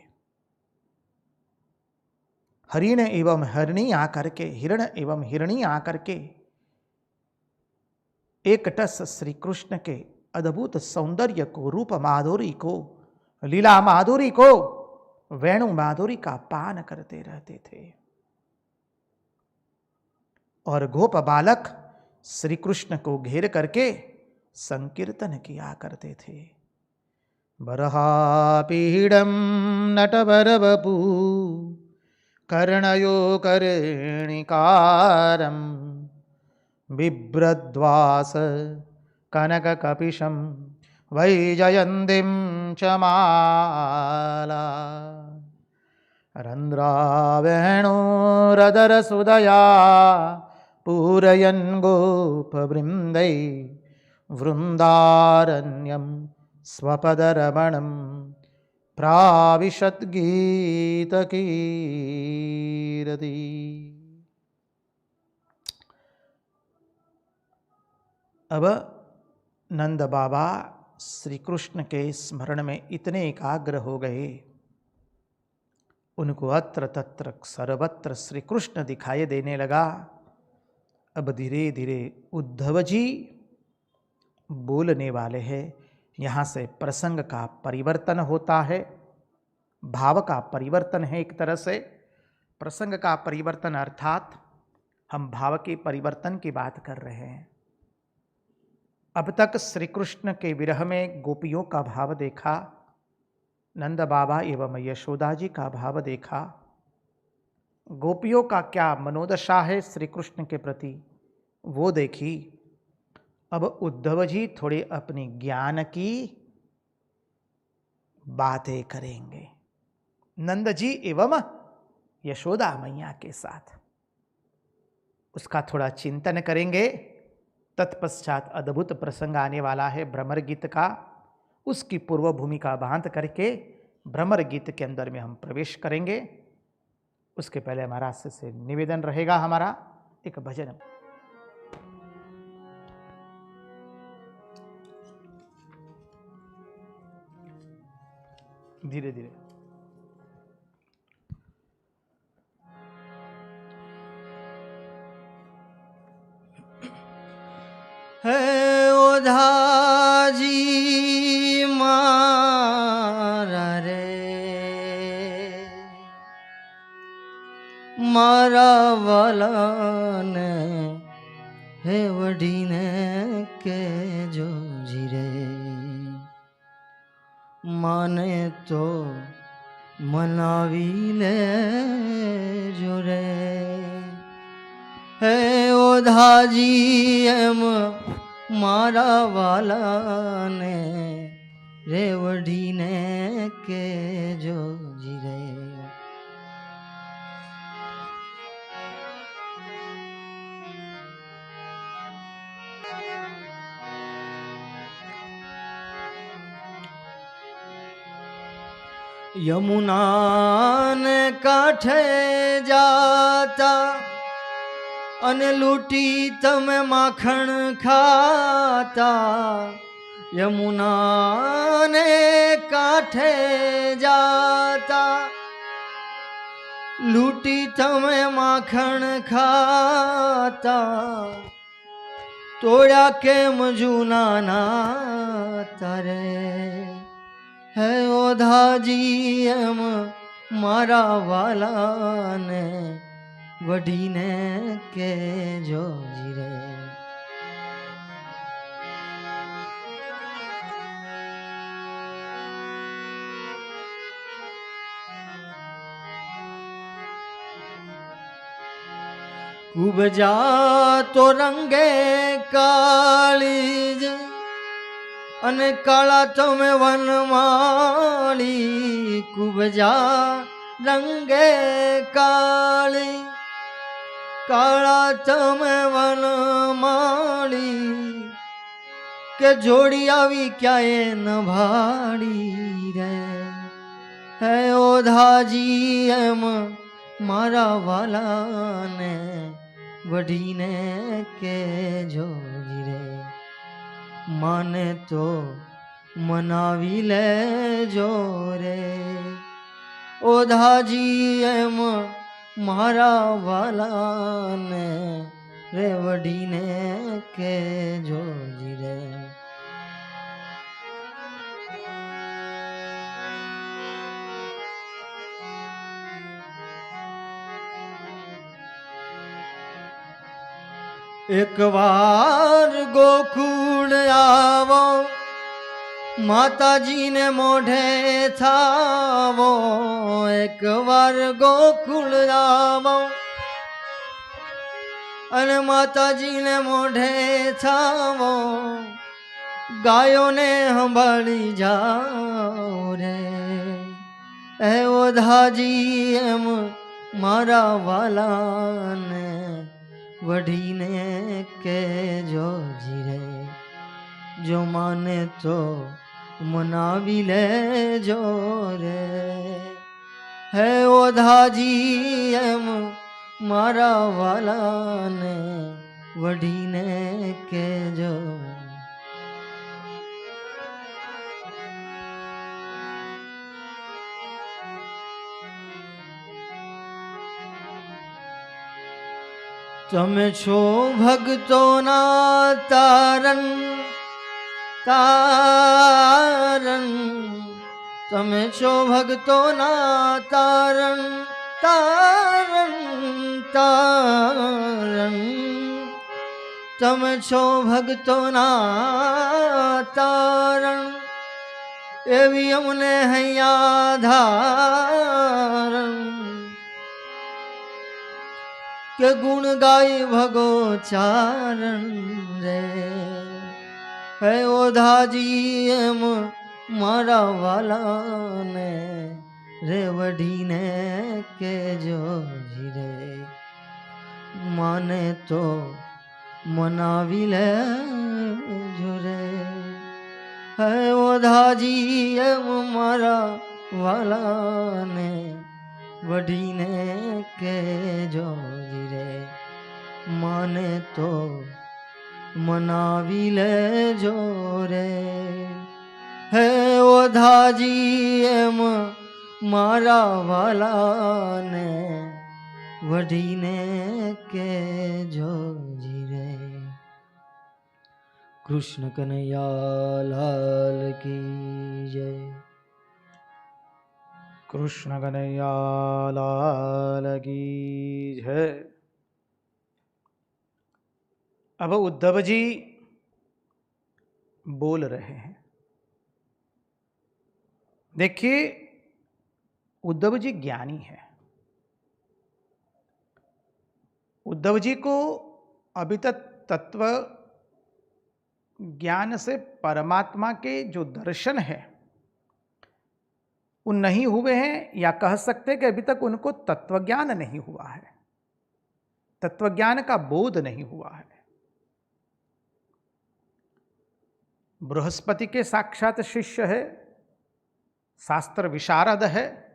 S1: हरिण एवं हरिणी आकर के, हिरण एवं हिरणी आकर के एक टस श्री कृष्ण के अद्भुत सौंदर्य को, रूप माधुरी को, लीला माधुरी को, वेणु माधुरी का पान करते रहते थे। और गोप बालक श्री कृष्ण को घेर करके संकीर्तन किया करते थे। बरहापीडम नटवरवपू कर्णयो कर्णिकारं बिभ्रद्वास कनककपिशं वैजयन्तीं च माला रन्ध्रावेणुरदरसुदया पूरयन् गोपवृन्दै वृन्दारण्यं स्वपदरमणं प्राविशद्गीतकीरति। अब नंद बाबा श्री कृष्ण के स्मरण में इतने एकाग्र हो गए, उनको अत्र तत्र सर्वत्र श्री कृष्ण दिखाई देने लगा। अब धीरे धीरे उद्धव जी बोलने वाले हैं। यहाँ से प्रसंग का परिवर्तन होता है, भाव का परिवर्तन है। एक तरह से प्रसंग का परिवर्तन अर्थात हम भाव के परिवर्तन की बात कर रहे हैं। अब तक श्री कृष्ण के विरह में गोपियों का भाव देखा, नंद बाबा एवं यशोदा जी का भाव देखा। गोपियों का क्या मनोदशा है श्री कृष्ण के प्रति, वो देखी। अब उद्धव जी थोड़े अपनी ज्ञान की बातें करेंगे नंद जी एवं यशोदा मैया के साथ, उसका थोड़ा चिंतन करेंगे। तत्पश्चात अद्भुत प्रसंग आने वाला है भ्रमर गीत का। उसकी पूर्व भूमिका बांध करके भ्रमर गीत के अंदर में हम प्रवेश करेंगे। उसके पहले हमारा से निवेदन रहेगा, हमारा एक भजन। धीरे धीरे
S2: है ओधा जी मारा रे, मारा वाला ने है वडीने के जो जीरे, माने तो मनावी ले जो रे। है ओधाजी एम मारा वाला ने रेवड़ी ने के जो जीरे। यमुना ने काठे जाता अने लूटी तमे माखण खाता। यमुना ने काठे जाता लूटी तमे माखण खाता। तोड़ा केम जूना ना तारे, है ओधा जी एम मारा वाला ने वडीने के जो जीरे। कुबजा तो रंगे कालीज अने काला तमे वनमाली कुबजा रंगे काली काला तमे वनमाली के जोड़ी आवी क्या ये न भाड़ी रे है ओधाजी एम मारा वाला ने वढ़ीने के जोजी रे माने तो मनावी ले जोरे ओधाजी एम मारा वाला ने रे वढ़ीने के जोजी रे एक बार गोकुल आवो माता जी ने मोढ़े थावो एक बार गोकुल आवो अने माता जी ने मोढ़े थावो गायों ने हंभाली जाओ रे ए ओधाजी एम मारा वाला ने वढ़ीने के जो जीरे जो माने तो मनावी ले जो रे है ओधाजी एम मारा वाला ने वढ़ीने के जो તમે છો ભક્તોના તારણ તારણ તમે છો ભક્તોના તારણ તારણ તારણ તમે છો ભક્તોના તારણ એવી અમને હૈયા ધારણ के गुण गाय भगो चारण रे है ओधाजी एम मारा वाला ने रे वढ़ीने के जो जीरे माने तो मनावी ले जो रे है ओधाजी एम मारा वाला ने वढ़ीने के जो जीरे माने तो मनावी ले जो रे है ओधाजी एम मारा वाला ने वढ़ीने के जो जीरे कृष्ण कन्हैया लाल की जय
S1: कृष्ण कन्हैया लाल की जय। अब उद्धव जी बोल रहे हैं। देखिए, उद्धव जी ज्ञानी है। उद्धव जी को अभी तक तत्व ज्ञान से परमात्मा के जो दर्शन है वो नहीं हुए हैं, या कह सकते कि अभी तक उनको तत्वज्ञान नहीं हुआ है, तत्वज्ञान का बोध नहीं हुआ है। बृहस्पति के साक्षात शिष्य है, शास्त्र विशारद है,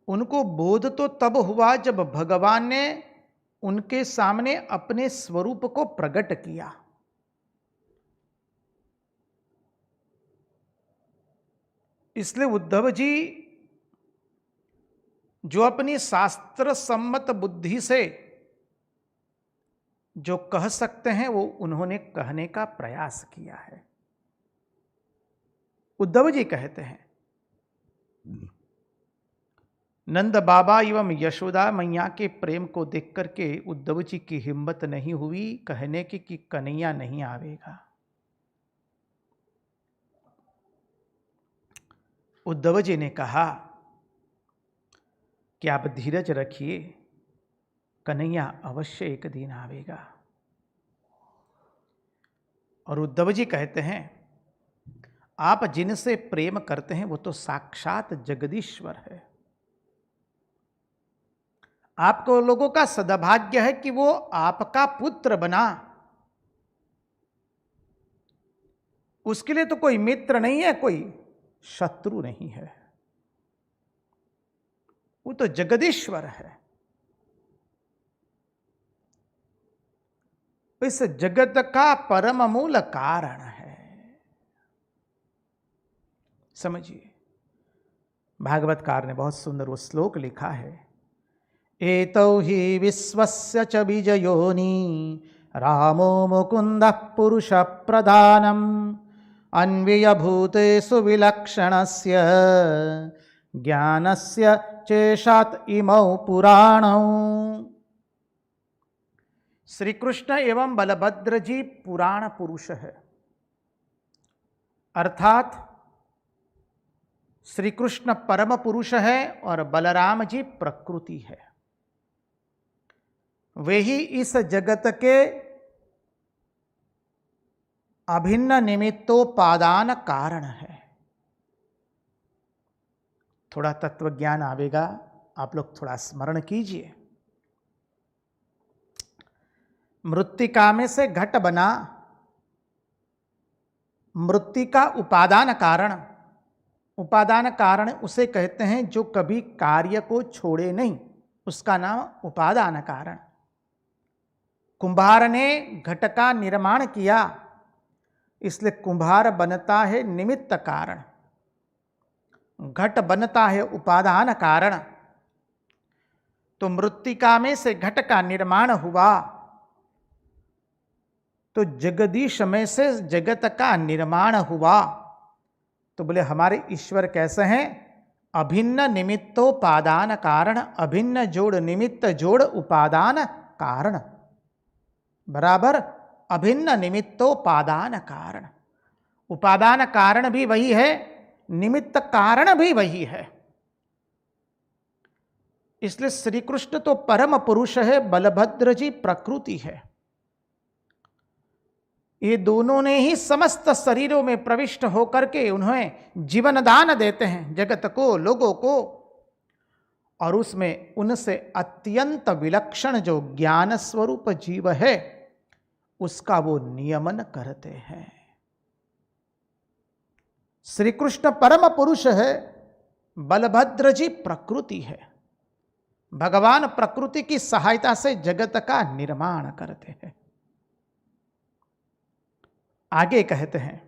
S1: उनको बोध तो तब हुआ जब भगवान ने उनके सामने अपने स्वरूप को प्रकट किया। इसलिए उद्धव जी जो अपनी शास्त्र सम्मत बुद्धि से जो कह सकते हैं वो उन्होंने कहने का प्रयास किया है। उद्धव जी कहते हैं, नंद बाबा एवं यशोदा मैया के प्रेम को देख करके उद्धव जी की हिम्मत नहीं हुई कहने की कि कन्हैया नहीं आवेगा। उद्धव जी ने कहा, कि आप धीरज रखिए, कन्हैया अवश्य एक दिन आवेगा। और उद्धव जी कहते हैं, आप जिनसे प्रेम करते हैं वो तो साक्षात जगदीश्वर है। आपको लोगों का सद्भाग्य है कि वो आपका पुत्र बना। उसके लिए तो कोई मित्र नहीं है, कोई शत्रु नहीं है, वो तो जगदीश्वर है। इस जगत का परम मूल कारण है। समझिए, भागवतकार ने बहुत सुंदर वो श्लोक लिखा है, एतौ हि विश्वस्य च बीजयोनि रामो मुकुंदः पुरुष प्रधानम अन्वय भूतेषु विलक्षणस्य ज्ञानस्य चेषात् इमौ पुराणौ। श्री कृष्ण एवं बलभद्र जी पुराण पुरुष है, अर्थात श्री कृष्ण परम पुरुष है और बलराम जी प्रकृति है। वे ही इस जगत के अभिन्न निमित्तोपादान कारण है। थोड़ा तत्व ज्ञान आवेगा, आप लोग थोड़ा स्मरण कीजिए। मृत्तिका में से घट बना, मृत्तिका उपादान कारण। उपादान कारण उसे कहते हैं जो कभी कार्य को छोड़े नहीं, उसका नाम उपादान कारण। कुंभार ने घट का निर्माण किया, इसलिए कुंभार बनता है निमित्त कारण, घट बनता है उपादान कारण। तो मृत्तिका में से घट का निर्माण हुआ, तो जगदीश में से जगत का निर्माण हुआ। तो बोले हमारे ईश्वर कैसे हैं? अभिन्न निमित्तोपादान कारण, अभिन्न जोड़ निमित्त जोड़ उपादान कारण बराबर अभिन्न निमित्तोपादान कारण। उपादान कारण भी वही है, निमित्त कारण भी वही है। इसलिए श्री कृष्ण तो परम पुरुष है, बलभद्र जी प्रकृति है। ये दोनों ने ही समस्त शरीरों में प्रविष्ट होकर के उन्हें जीवन दान देते हैं, जगत को, लोगों को। और उसमें उनसे अत्यंत विलक्षण जो ज्ञान स्वरूप जीव है, उसका वो नियमन करते हैं। श्री कृष्ण परम पुरुष है, बलभद्र जी प्रकृति है। भगवान प्रकृति की सहायता से जगत का निर्माण करते हैं। आगे कहते हैं,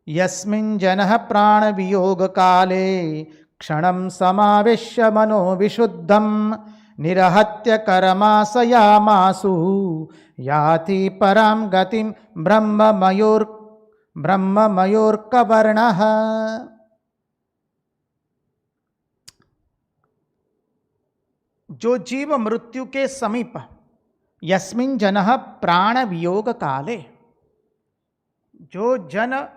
S1: यस्मिन् जनः प्राण वियोग काले क्षणं समावेश्य मनो विशुद्धं निरहत्य कर्माशयामासु याति परां गतिं ब्रह्ममयोर्कवर्णः। जो जीव मृत्यु के समीप, यस्मिन् जनः प्राण वियोग काले, जो जन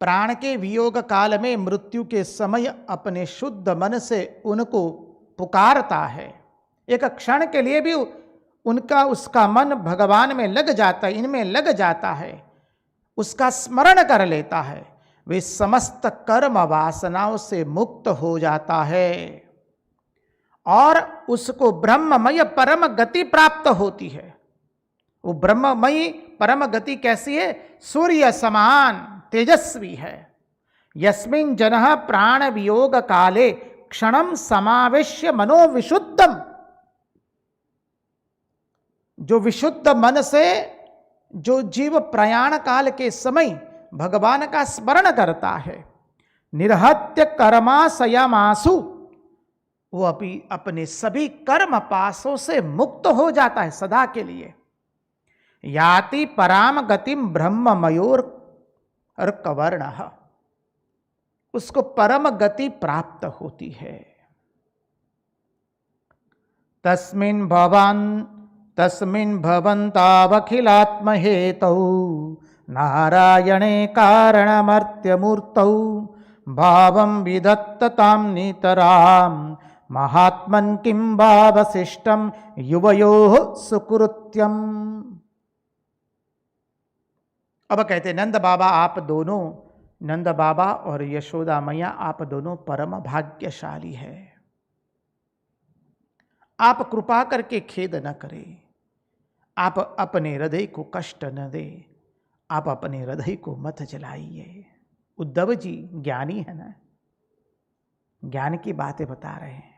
S1: प्राण के वियोग काल में मृत्यु के समय अपने शुद्ध मन से उनको पुकारता है, एक क्षण के लिए भी उसका मन भगवान में लग जाता है, इनमें लग जाता है, उसका स्मरण कर लेता है, वे समस्त कर्म वासनाओं से मुक्त हो जाता है और उसको ब्रह्ममय परम गति प्राप्त होती है। वो ब्रह्ममयी परम गति कैसी है? सूर्य समान तेजस्वी है। यस्मिन् जनः प्राण वियोग काले क्षणं समावेश्य मनो विशुद्धम, जो विशुद्ध मन से जो जीव प्रयाण काल के समय भगवान का स्मरण करता है, निरहत्य कर्माशयमासु, वो अपने सभी कर्म पासों से मुक्त हो जाता है सदा के लिए। याति पराम गतिम ब्रह्ममयोर्कवर्णः, उसको परम गति प्राप्त होती है। तस्मिन् भवन्तावखिलात्महेतौ नारायणे कारणमर्त्यमूर्तौ भावं विधत्ततां नितरां महात्मन किं वावशिष्टम युवयोः सुकृत्यम। अब कहते नंद बाबा आप दोनों, नंद बाबा और यशोदा मैया आप दोनों परम भाग्यशाली है। आप कृपा करके खेद न करें, आप अपने हृदय को कष्ट न दे, आप अपने हृदय को मत जलाइए। उद्धव जी ज्ञानी है ना, ज्ञान की बातें बता रहे हैं,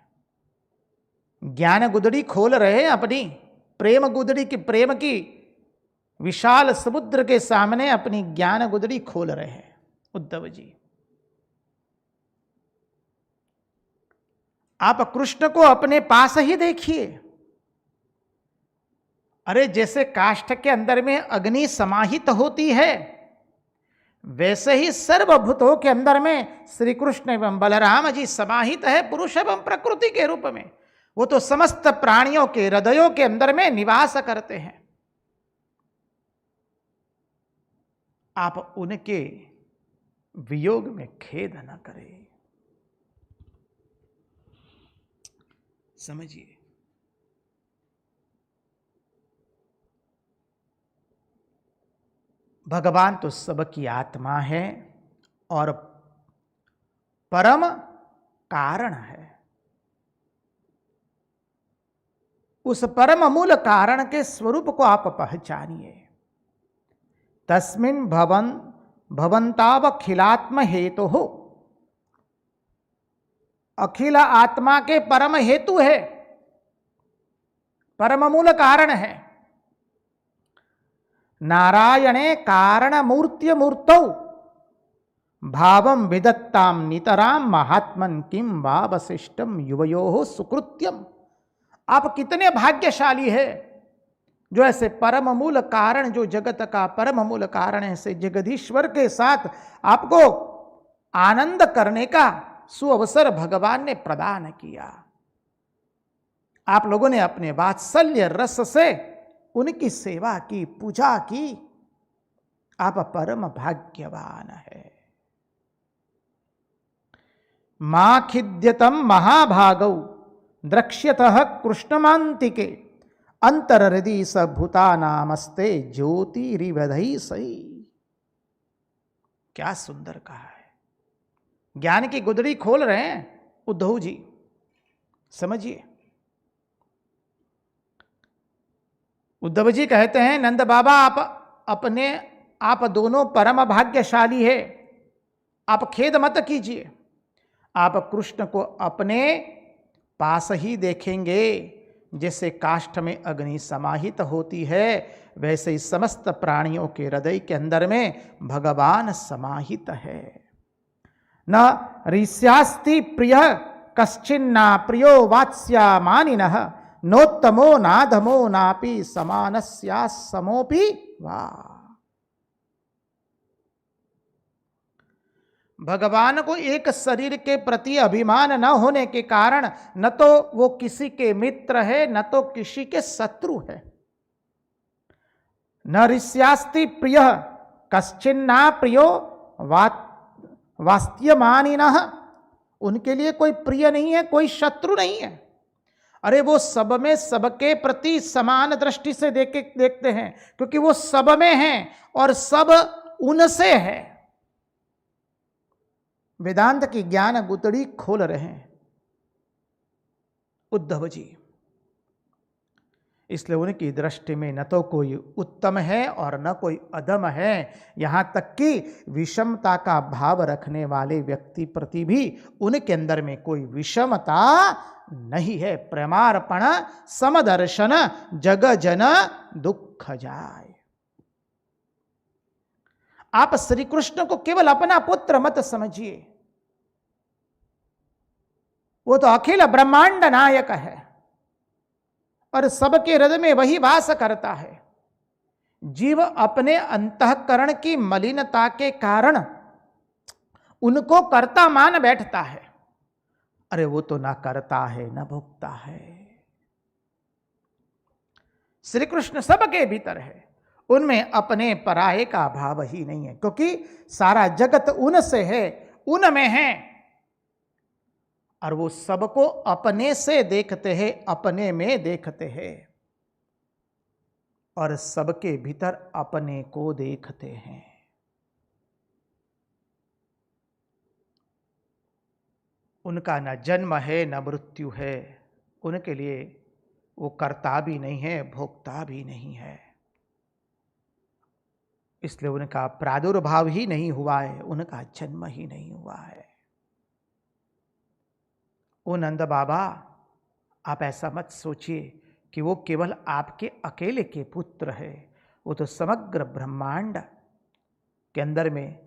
S1: ज्ञान गुदड़ी खोल रहे हैं अपनी, प्रेम गुदड़ी की, प्रेम की विशाल समुद्र के सामने अपनी ज्ञान गुदड़ी खोल रहे हैं उद्धव जी। आप कृष्ण को अपने पास ही देखिए। अरे जैसे काष्ठ के अंदर में अग्नि समाहित होती है, वैसे ही सर्वभूतों के अंदर में श्री कृष्ण एवं बलराम जी समाहित है पुरुष एवं प्रकृति के रूप में। वो तो समस्त प्राणियों के हृदयों के अंदर में निवास करते हैं। आप उनके वियोग में खेद न करें। समझिए, भगवान तो सबकी आत्मा है और परम कारण है। उस परम मूल कारण के स्वरूप को आप पहचानिए। तस्मिन् भवन्तावखिलात्म हेतु हो, अखिल आत्मा के परम हेतु है, परम मूल कारण है। नारायणे कारण मूर्त्य मूर्तौ भावम विदत्ताम नितराम महात्मन किम वावशिष्टम युवयोः सुकृत्यम। आप कितने भाग्यशाली है जो ऐसे परम मूल कारण, जो जगत का परम मूल कारण है, ऐसे जगदीश्वर के साथ आपको आनंद करने का सुअवसर भगवान ने प्रदान किया। आप लोगों ने अपने वात्सल्य रस से उनकी सेवा की, पूजा की। आप परम भाग्यवान है। मां खिद्यतम महाभागौ द्रक्ष्यतः कृष्णमांतिके अंतरहृदि स भूतानामस्ते ज्योतिरिवधि सही। क्या सुंदर कहा है। ज्ञान की गुदड़ी खोल रहे हैं उद्धव जी, समझिए। उद्धव जी कहते हैं नंद बाबा आप दोनों परम भाग्यशाली है, आप खेद मत कीजिए। आप कृष्ण को अपने पास ही देखेंगे। जैसे काष्ठ में अग्नि समाहित होती है, वैसे ही समस्त प्राणियों के हृदय के अंदर में भगवान समाहित है। न ऋष्यास्ति प्रिय कश्चिन्ना प्रियो वात्स्यामानिनः नोत्तमो नाधमो नापि समानस्या समोपि वा। भगवान को एक शरीर के प्रति अभिमान न होने के कारण न तो वो किसी के मित्र है, न तो किसी के शत्रु है। न ऋष्यास्ति प्रिय कश्चिन्ना प्रियो वास्त्यमानिनः। उनके लिए कोई प्रिय नहीं है, कोई शत्रु नहीं है। अरे वो सब में सबके प्रति समान दृष्टि से देखते हैं, क्योंकि वो सब में हैं और सब उनसे है। वेदांत की ज्ञान गुतड़ी खोल रहे हैं उद्धव जी। इसलिए उनकी दृष्टि में न तो कोई उत्तम है और न कोई अधम है। यहां तक कि विषमता का भाव रखने वाले व्यक्ति प्रति भी उनके अंदर में कोई विषमता नहीं है। प्रेमार्पण समदर्शन जग जन दुख जाए। आप श्री कृष्ण को केवल अपना पुत्र मत समझिए, वो तो अखिल ब्रह्मांड नायक है और सबके हृदय में वही वास करता है। जीव अपने अंतःकरण की मलिनता के कारण उनको कर्ता मान बैठता है। अरे वो तो ना करता है ना भोगता है। श्री कृष्ण सबके भीतर है, उनमें अपने पराये का भाव ही नहीं है, क्योंकि सारा जगत उनसे है, उनमें है। और वो सबको अपने से देखते हैं, अपने में देखते हैं और सबके भीतर अपने को देखते हैं। उनका न जन्म है न मृत्यु है, उनके लिए वो कर्ता भी नहीं है, भोक्ता भी नहीं है, इसलिए उनका प्रादुर्भाव ही नहीं हुआ है, उनका जन्म ही नहीं हुआ है। ओ नंद बाबा, आप ऐसा मत सोचिए कि वो केवल आपके अकेले के पुत्र है, वो तो समग्र ब्रह्मांड के अंदर में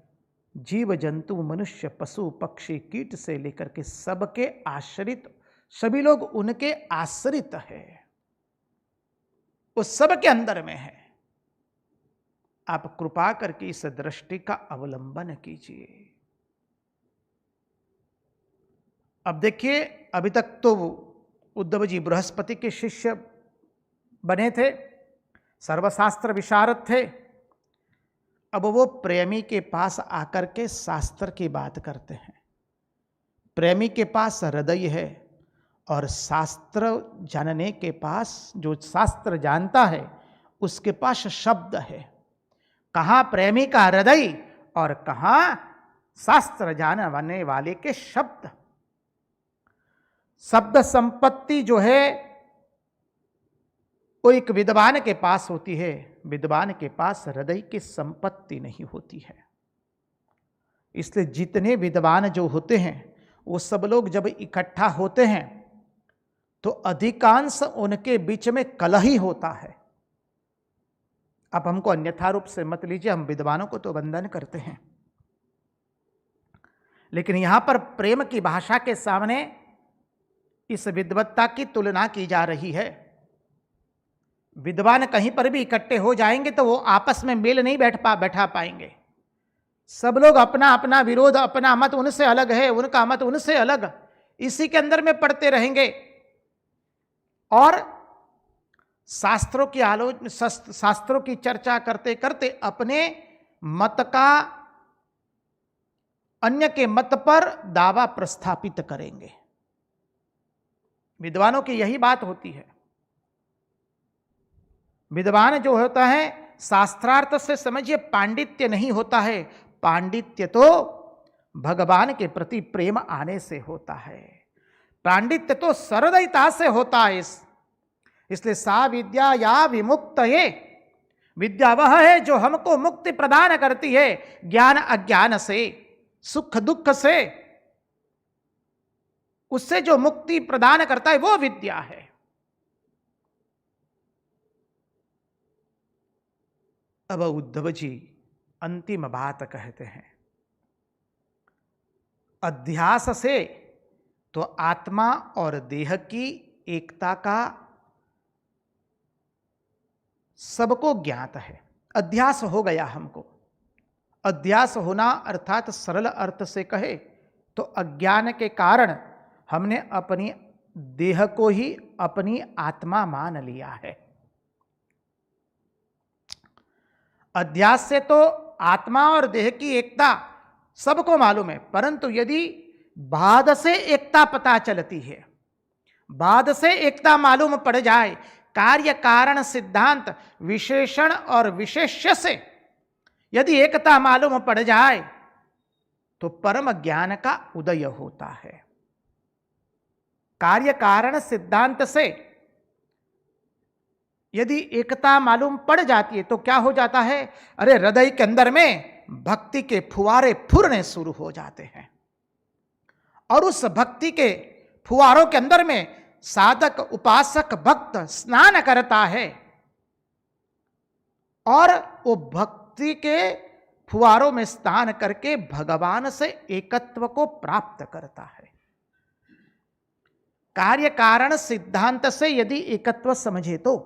S1: जीव जंतु मनुष्य पशु पक्षी कीट से लेकर के सबके आश्रित, सभी लोग उनके आश्रित है, वो सबके अंदर में है। आप कृपा करके इस दृष्टि का अवलंबन कीजिए। अब देखिए, अभी तक तो उद्धव जी बृहस्पति के शिष्य बने थे, सर्वशास्त्र विशारद थे। अब वो प्रेमी के पास आकर के शास्त्र की बात करते हैं। प्रेमी के पास हृदय है और शास्त्र जानने के पास, जो शास्त्र जानता है उसके पास शब्द है। कहाँ प्रेमी का हृदय और कहाँ शास्त्र जानने वाले के शब्द। शब्द संपत्ति जो है वो एक विद्वान के पास होती है, विद्वान के पास हृदय की संपत्ति नहीं होती है। इसलिए जितने विद्वान जो होते हैं वो सब लोग जब इकट्ठा होते हैं तो अधिकांश उनके बीच में कलह ही होता है। आप हमको अन्यथा रूप से मत लीजिए, हम विद्वानों को तो वंदन करते हैं, लेकिन यहां पर प्रेम की भाषा के सामने इस विद्वत्ता की तुलना की जा रही है। विद्वान कहीं पर भी इकट्ठे हो जाएंगे तो वो आपस में मेल नहीं बैठा पाएंगे। सब लोग अपना अपना विरोध, अपना मत उनसे अलग है, उनका मत उनसे अलग, इसी के अंदर में पढ़ते रहेंगे और शास्त्रों की शास्त्रों की चर्चा करते करते अपने मत का अन्य के मत पर दावा प्रस्थापित करेंगे। विद्वानों की यही बात होती है। विद्वान जो होता है शास्त्रार्थ से समझिए पांडित्य नहीं होता है, पांडित्य तो भगवान के प्रति प्रेम आने से होता है, पांडित्य तो सहृदयता से होता है। इसलिए सा विद्या या विमुक्त है, विद्या वह है जो हमको मुक्ति प्रदान करती है, ज्ञान अज्ञान से, सुख दुख से, उससे जो मुक्ति प्रदान करता है वो विद्या है। अब उद्धव जी अंतिम बात कहते हैं, अध्यास से तो आत्मा और देह की एकता का सबको ज्ञात है। अध्यास हो गया हमको। अध्यास होना अर्थात सरल अर्थ से कहे तो अज्ञान के कारण हमने अपनी देह को ही अपनी आत्मा मान लिया है। अध्यास से तो आत्मा और देह की एकता सबको मालूम है, परंतु यदि बाद से एकता पता चलती है, बाद से एकता मालूम पड़ जाए, कार्य कारण सिद्धांत विशेषण और विशेष्य से यदि एकता मालूम पड़ जाए तो परम ज्ञान का उदय होता है। कार्य कारण सिद्धांत से यदि एकता मालूम पड़ जाती है तो क्या हो जाता है, अरे हृदय के अंदर में भक्ति के फुवारे फुरने शुरू हो जाते हैं और उस भक्ति के फुवारों के अंदर में साधक उपासक भक्त स्नान करता है और वो भक्ति के फुवारों में स्नान करके भगवान से एकत्व को प्राप्त करता है। कार्य कारण सिद्धांत से यदि एकत्व समझे तो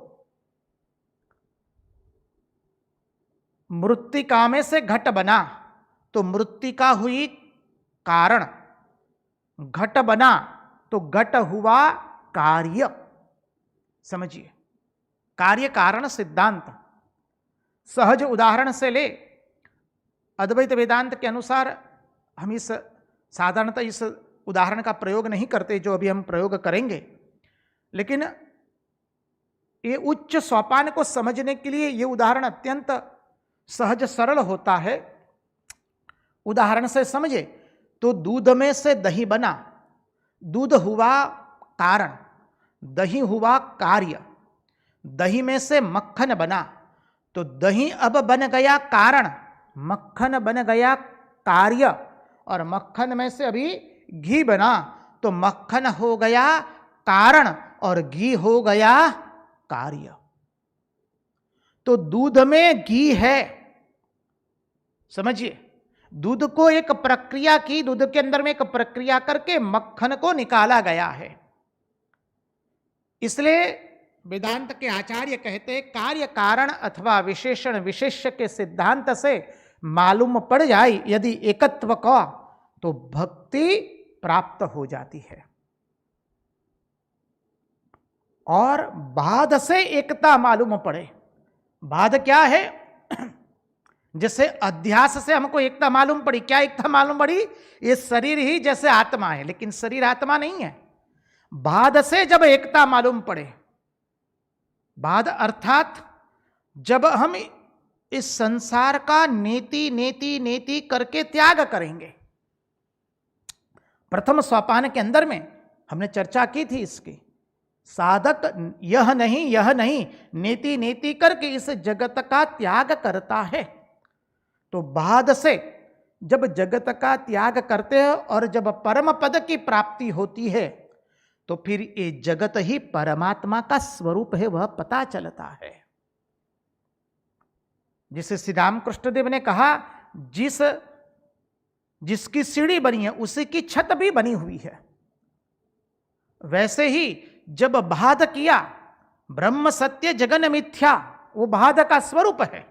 S1: मृत्तिका में से घट बना तो मृत्तिका हुई कारण, घट बना तो घट हुआ कार्य। समझिए, कार्य कारण सिद्धांत सहज उदाहरण से ले, अद्वैत वेदांत के अनुसार हम इस साधारणतः इस उदाहरण का प्रयोग नहीं करते जो अभी हम प्रयोग करेंगे, लेकिन ये उच्च सोपान को समझने के लिए ये उदाहरण अत्यंत सहज सरल होता है। उदाहरण से समझे तो दूध में से दही बना, दूध हुआ कारण, दही हुआ कार्य, दही में से मक्खन बना तो दही अब बन गया कारण, मक्खन बन गया कार्य, और मक्खन में से अभी घी बना तो मक्खन हो गया कारण और घी हो गया कार्य। तो दूध में घी है, समझिए, दूध को एक प्रक्रिया की, दूध के अंदर में एक प्रक्रिया करके मक्खन को निकाला गया है। इसलिए वेदांत के आचार्य कहते हैं कार्य कारण अथवा विशेषण विशेष्य के सिद्धांत से मालूम पड़ जाए यदि एकत्व का, तो भक्ति प्राप्त हो जाती है। और बाद से एकता मालूम पड़े, बाद क्या है, जैसे अध्यास से हमको एकता मालूम पड़ी, क्या एकता मालूम पड़ी, ये शरीर ही जैसे आत्मा है, लेकिन शरीर आत्मा नहीं है। बाद से जब एकता मालूम पड़े, बाद अर्थात जब हम इस संसार का नेति नेति नेति करके त्याग करेंगे। प्रथम सोपान के अंदर में हमने चर्चा की थी इसकी, साधक यह नहीं नेति नेति करके इस जगत का त्याग करता है। तो बाद से जब जगत का त्याग करते हैं और जब परम पद की प्राप्ति होती है, तो फिर ये जगत ही परमात्मा का स्वरूप है, वह पता चलता है। जिसे श्री रामकृष्ण देव ने कहा, जिसकी सीढ़ी बनी है उसी की छत भी बनी हुई है। वैसे ही जब बाध किया, ब्रह्म सत्य जगन मिथ्या, वो बाध का स्वरूप है।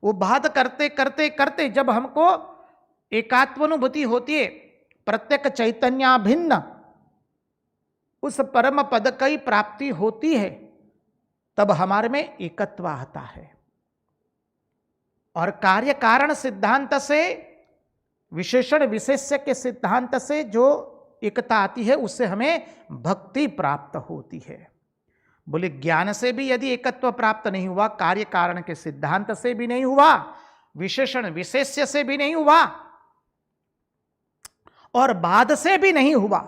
S1: वो बाध करते करते करते जब हमको एकात्मानुभूति होती है, प्रत्येक चैतन्य भिन्न उस परम पद की प्राप्ति होती है, तब हमारे में एकत्व आता है। और कार्य कारण सिद्धांत से, विशेषण विशेष्य के सिद्धांत से जो एकता आती है, उससे हमें भक्ति प्राप्त होती है। बोले ज्ञान से भी यदि एकत्व प्राप्त नहीं हुआ, कार्य कारण के सिद्धांत से भी नहीं हुआ, विशेषण विशेष्य से भी नहीं हुआ, और बाद से भी नहीं हुआ,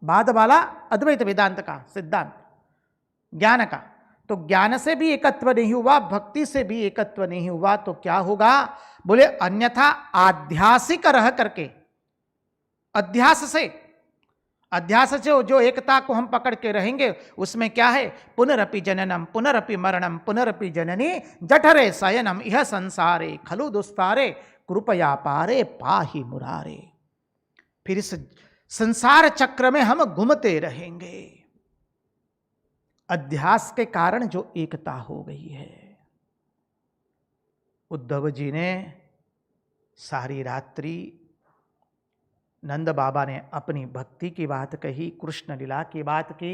S1: बाद वाला अद्वैत वेदांत का सिद्धांत ज्ञान का, तो ज्ञान से भी एकत्व नहीं हुआ, भक्ति से भी एकत्व नहीं हुआ, तो क्या होगा, बोले अन्यथा आध्यासिक रह करके, अध्यास से जो एकता को हम पकड़ के रहेंगे, उसमें क्या है, पुनरपि जननम पुनरपि मरणम पुनरपि जननी जठरे शयनम यह संसारे खलु दुस्तारे कृपया पारे पाहि मुरारे। फिर इस संसार चक्र में हम घूमते रहेंगे, अध्यास के कारण जो एकता हो गई है। उद्धव जी ने सारी रात्रि नंद बाबा ने अपनी भक्ति की बात कही, कृष्ण लीला की बात की।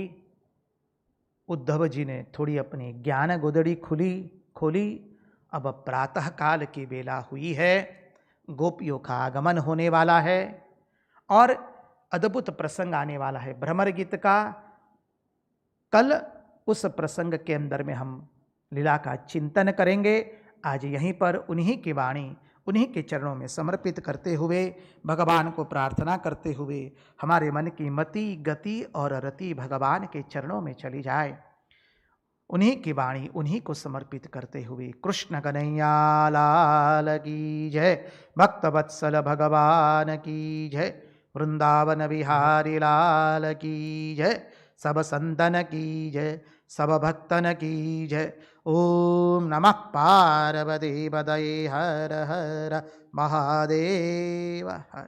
S1: उद्धव जी ने थोड़ी अपनी ज्ञान गोदड़ी खोली। अब प्रातः काल की बेला हुई है, गोपियों का आगमन होने वाला है और अद्भुत प्रसंग आने वाला है भ्रमर गीत का। कल उस प्रसंग के अंदर में हम लीला का चिंतन करेंगे। आज यहीं पर उन्हीं की वाणी, उन्हीं के चरणों में समर्पित करते हुए, भगवान को प्रार्थना करते हुए, हमारे मन की मति गति और रति भगवान के चरणों में चली जाए। उन्हीं की वाणी उन्हीं को समर्पित करते हुए, कृष्ण कन्हैया लाल की जय, भक्त वत्सल भगवान की जय, वृंदावन बिहारी लाल की जय, सब संतन की जय, सब भक्तन की जय। ओम नमः पार्वती पतये हर हर महादेव हर।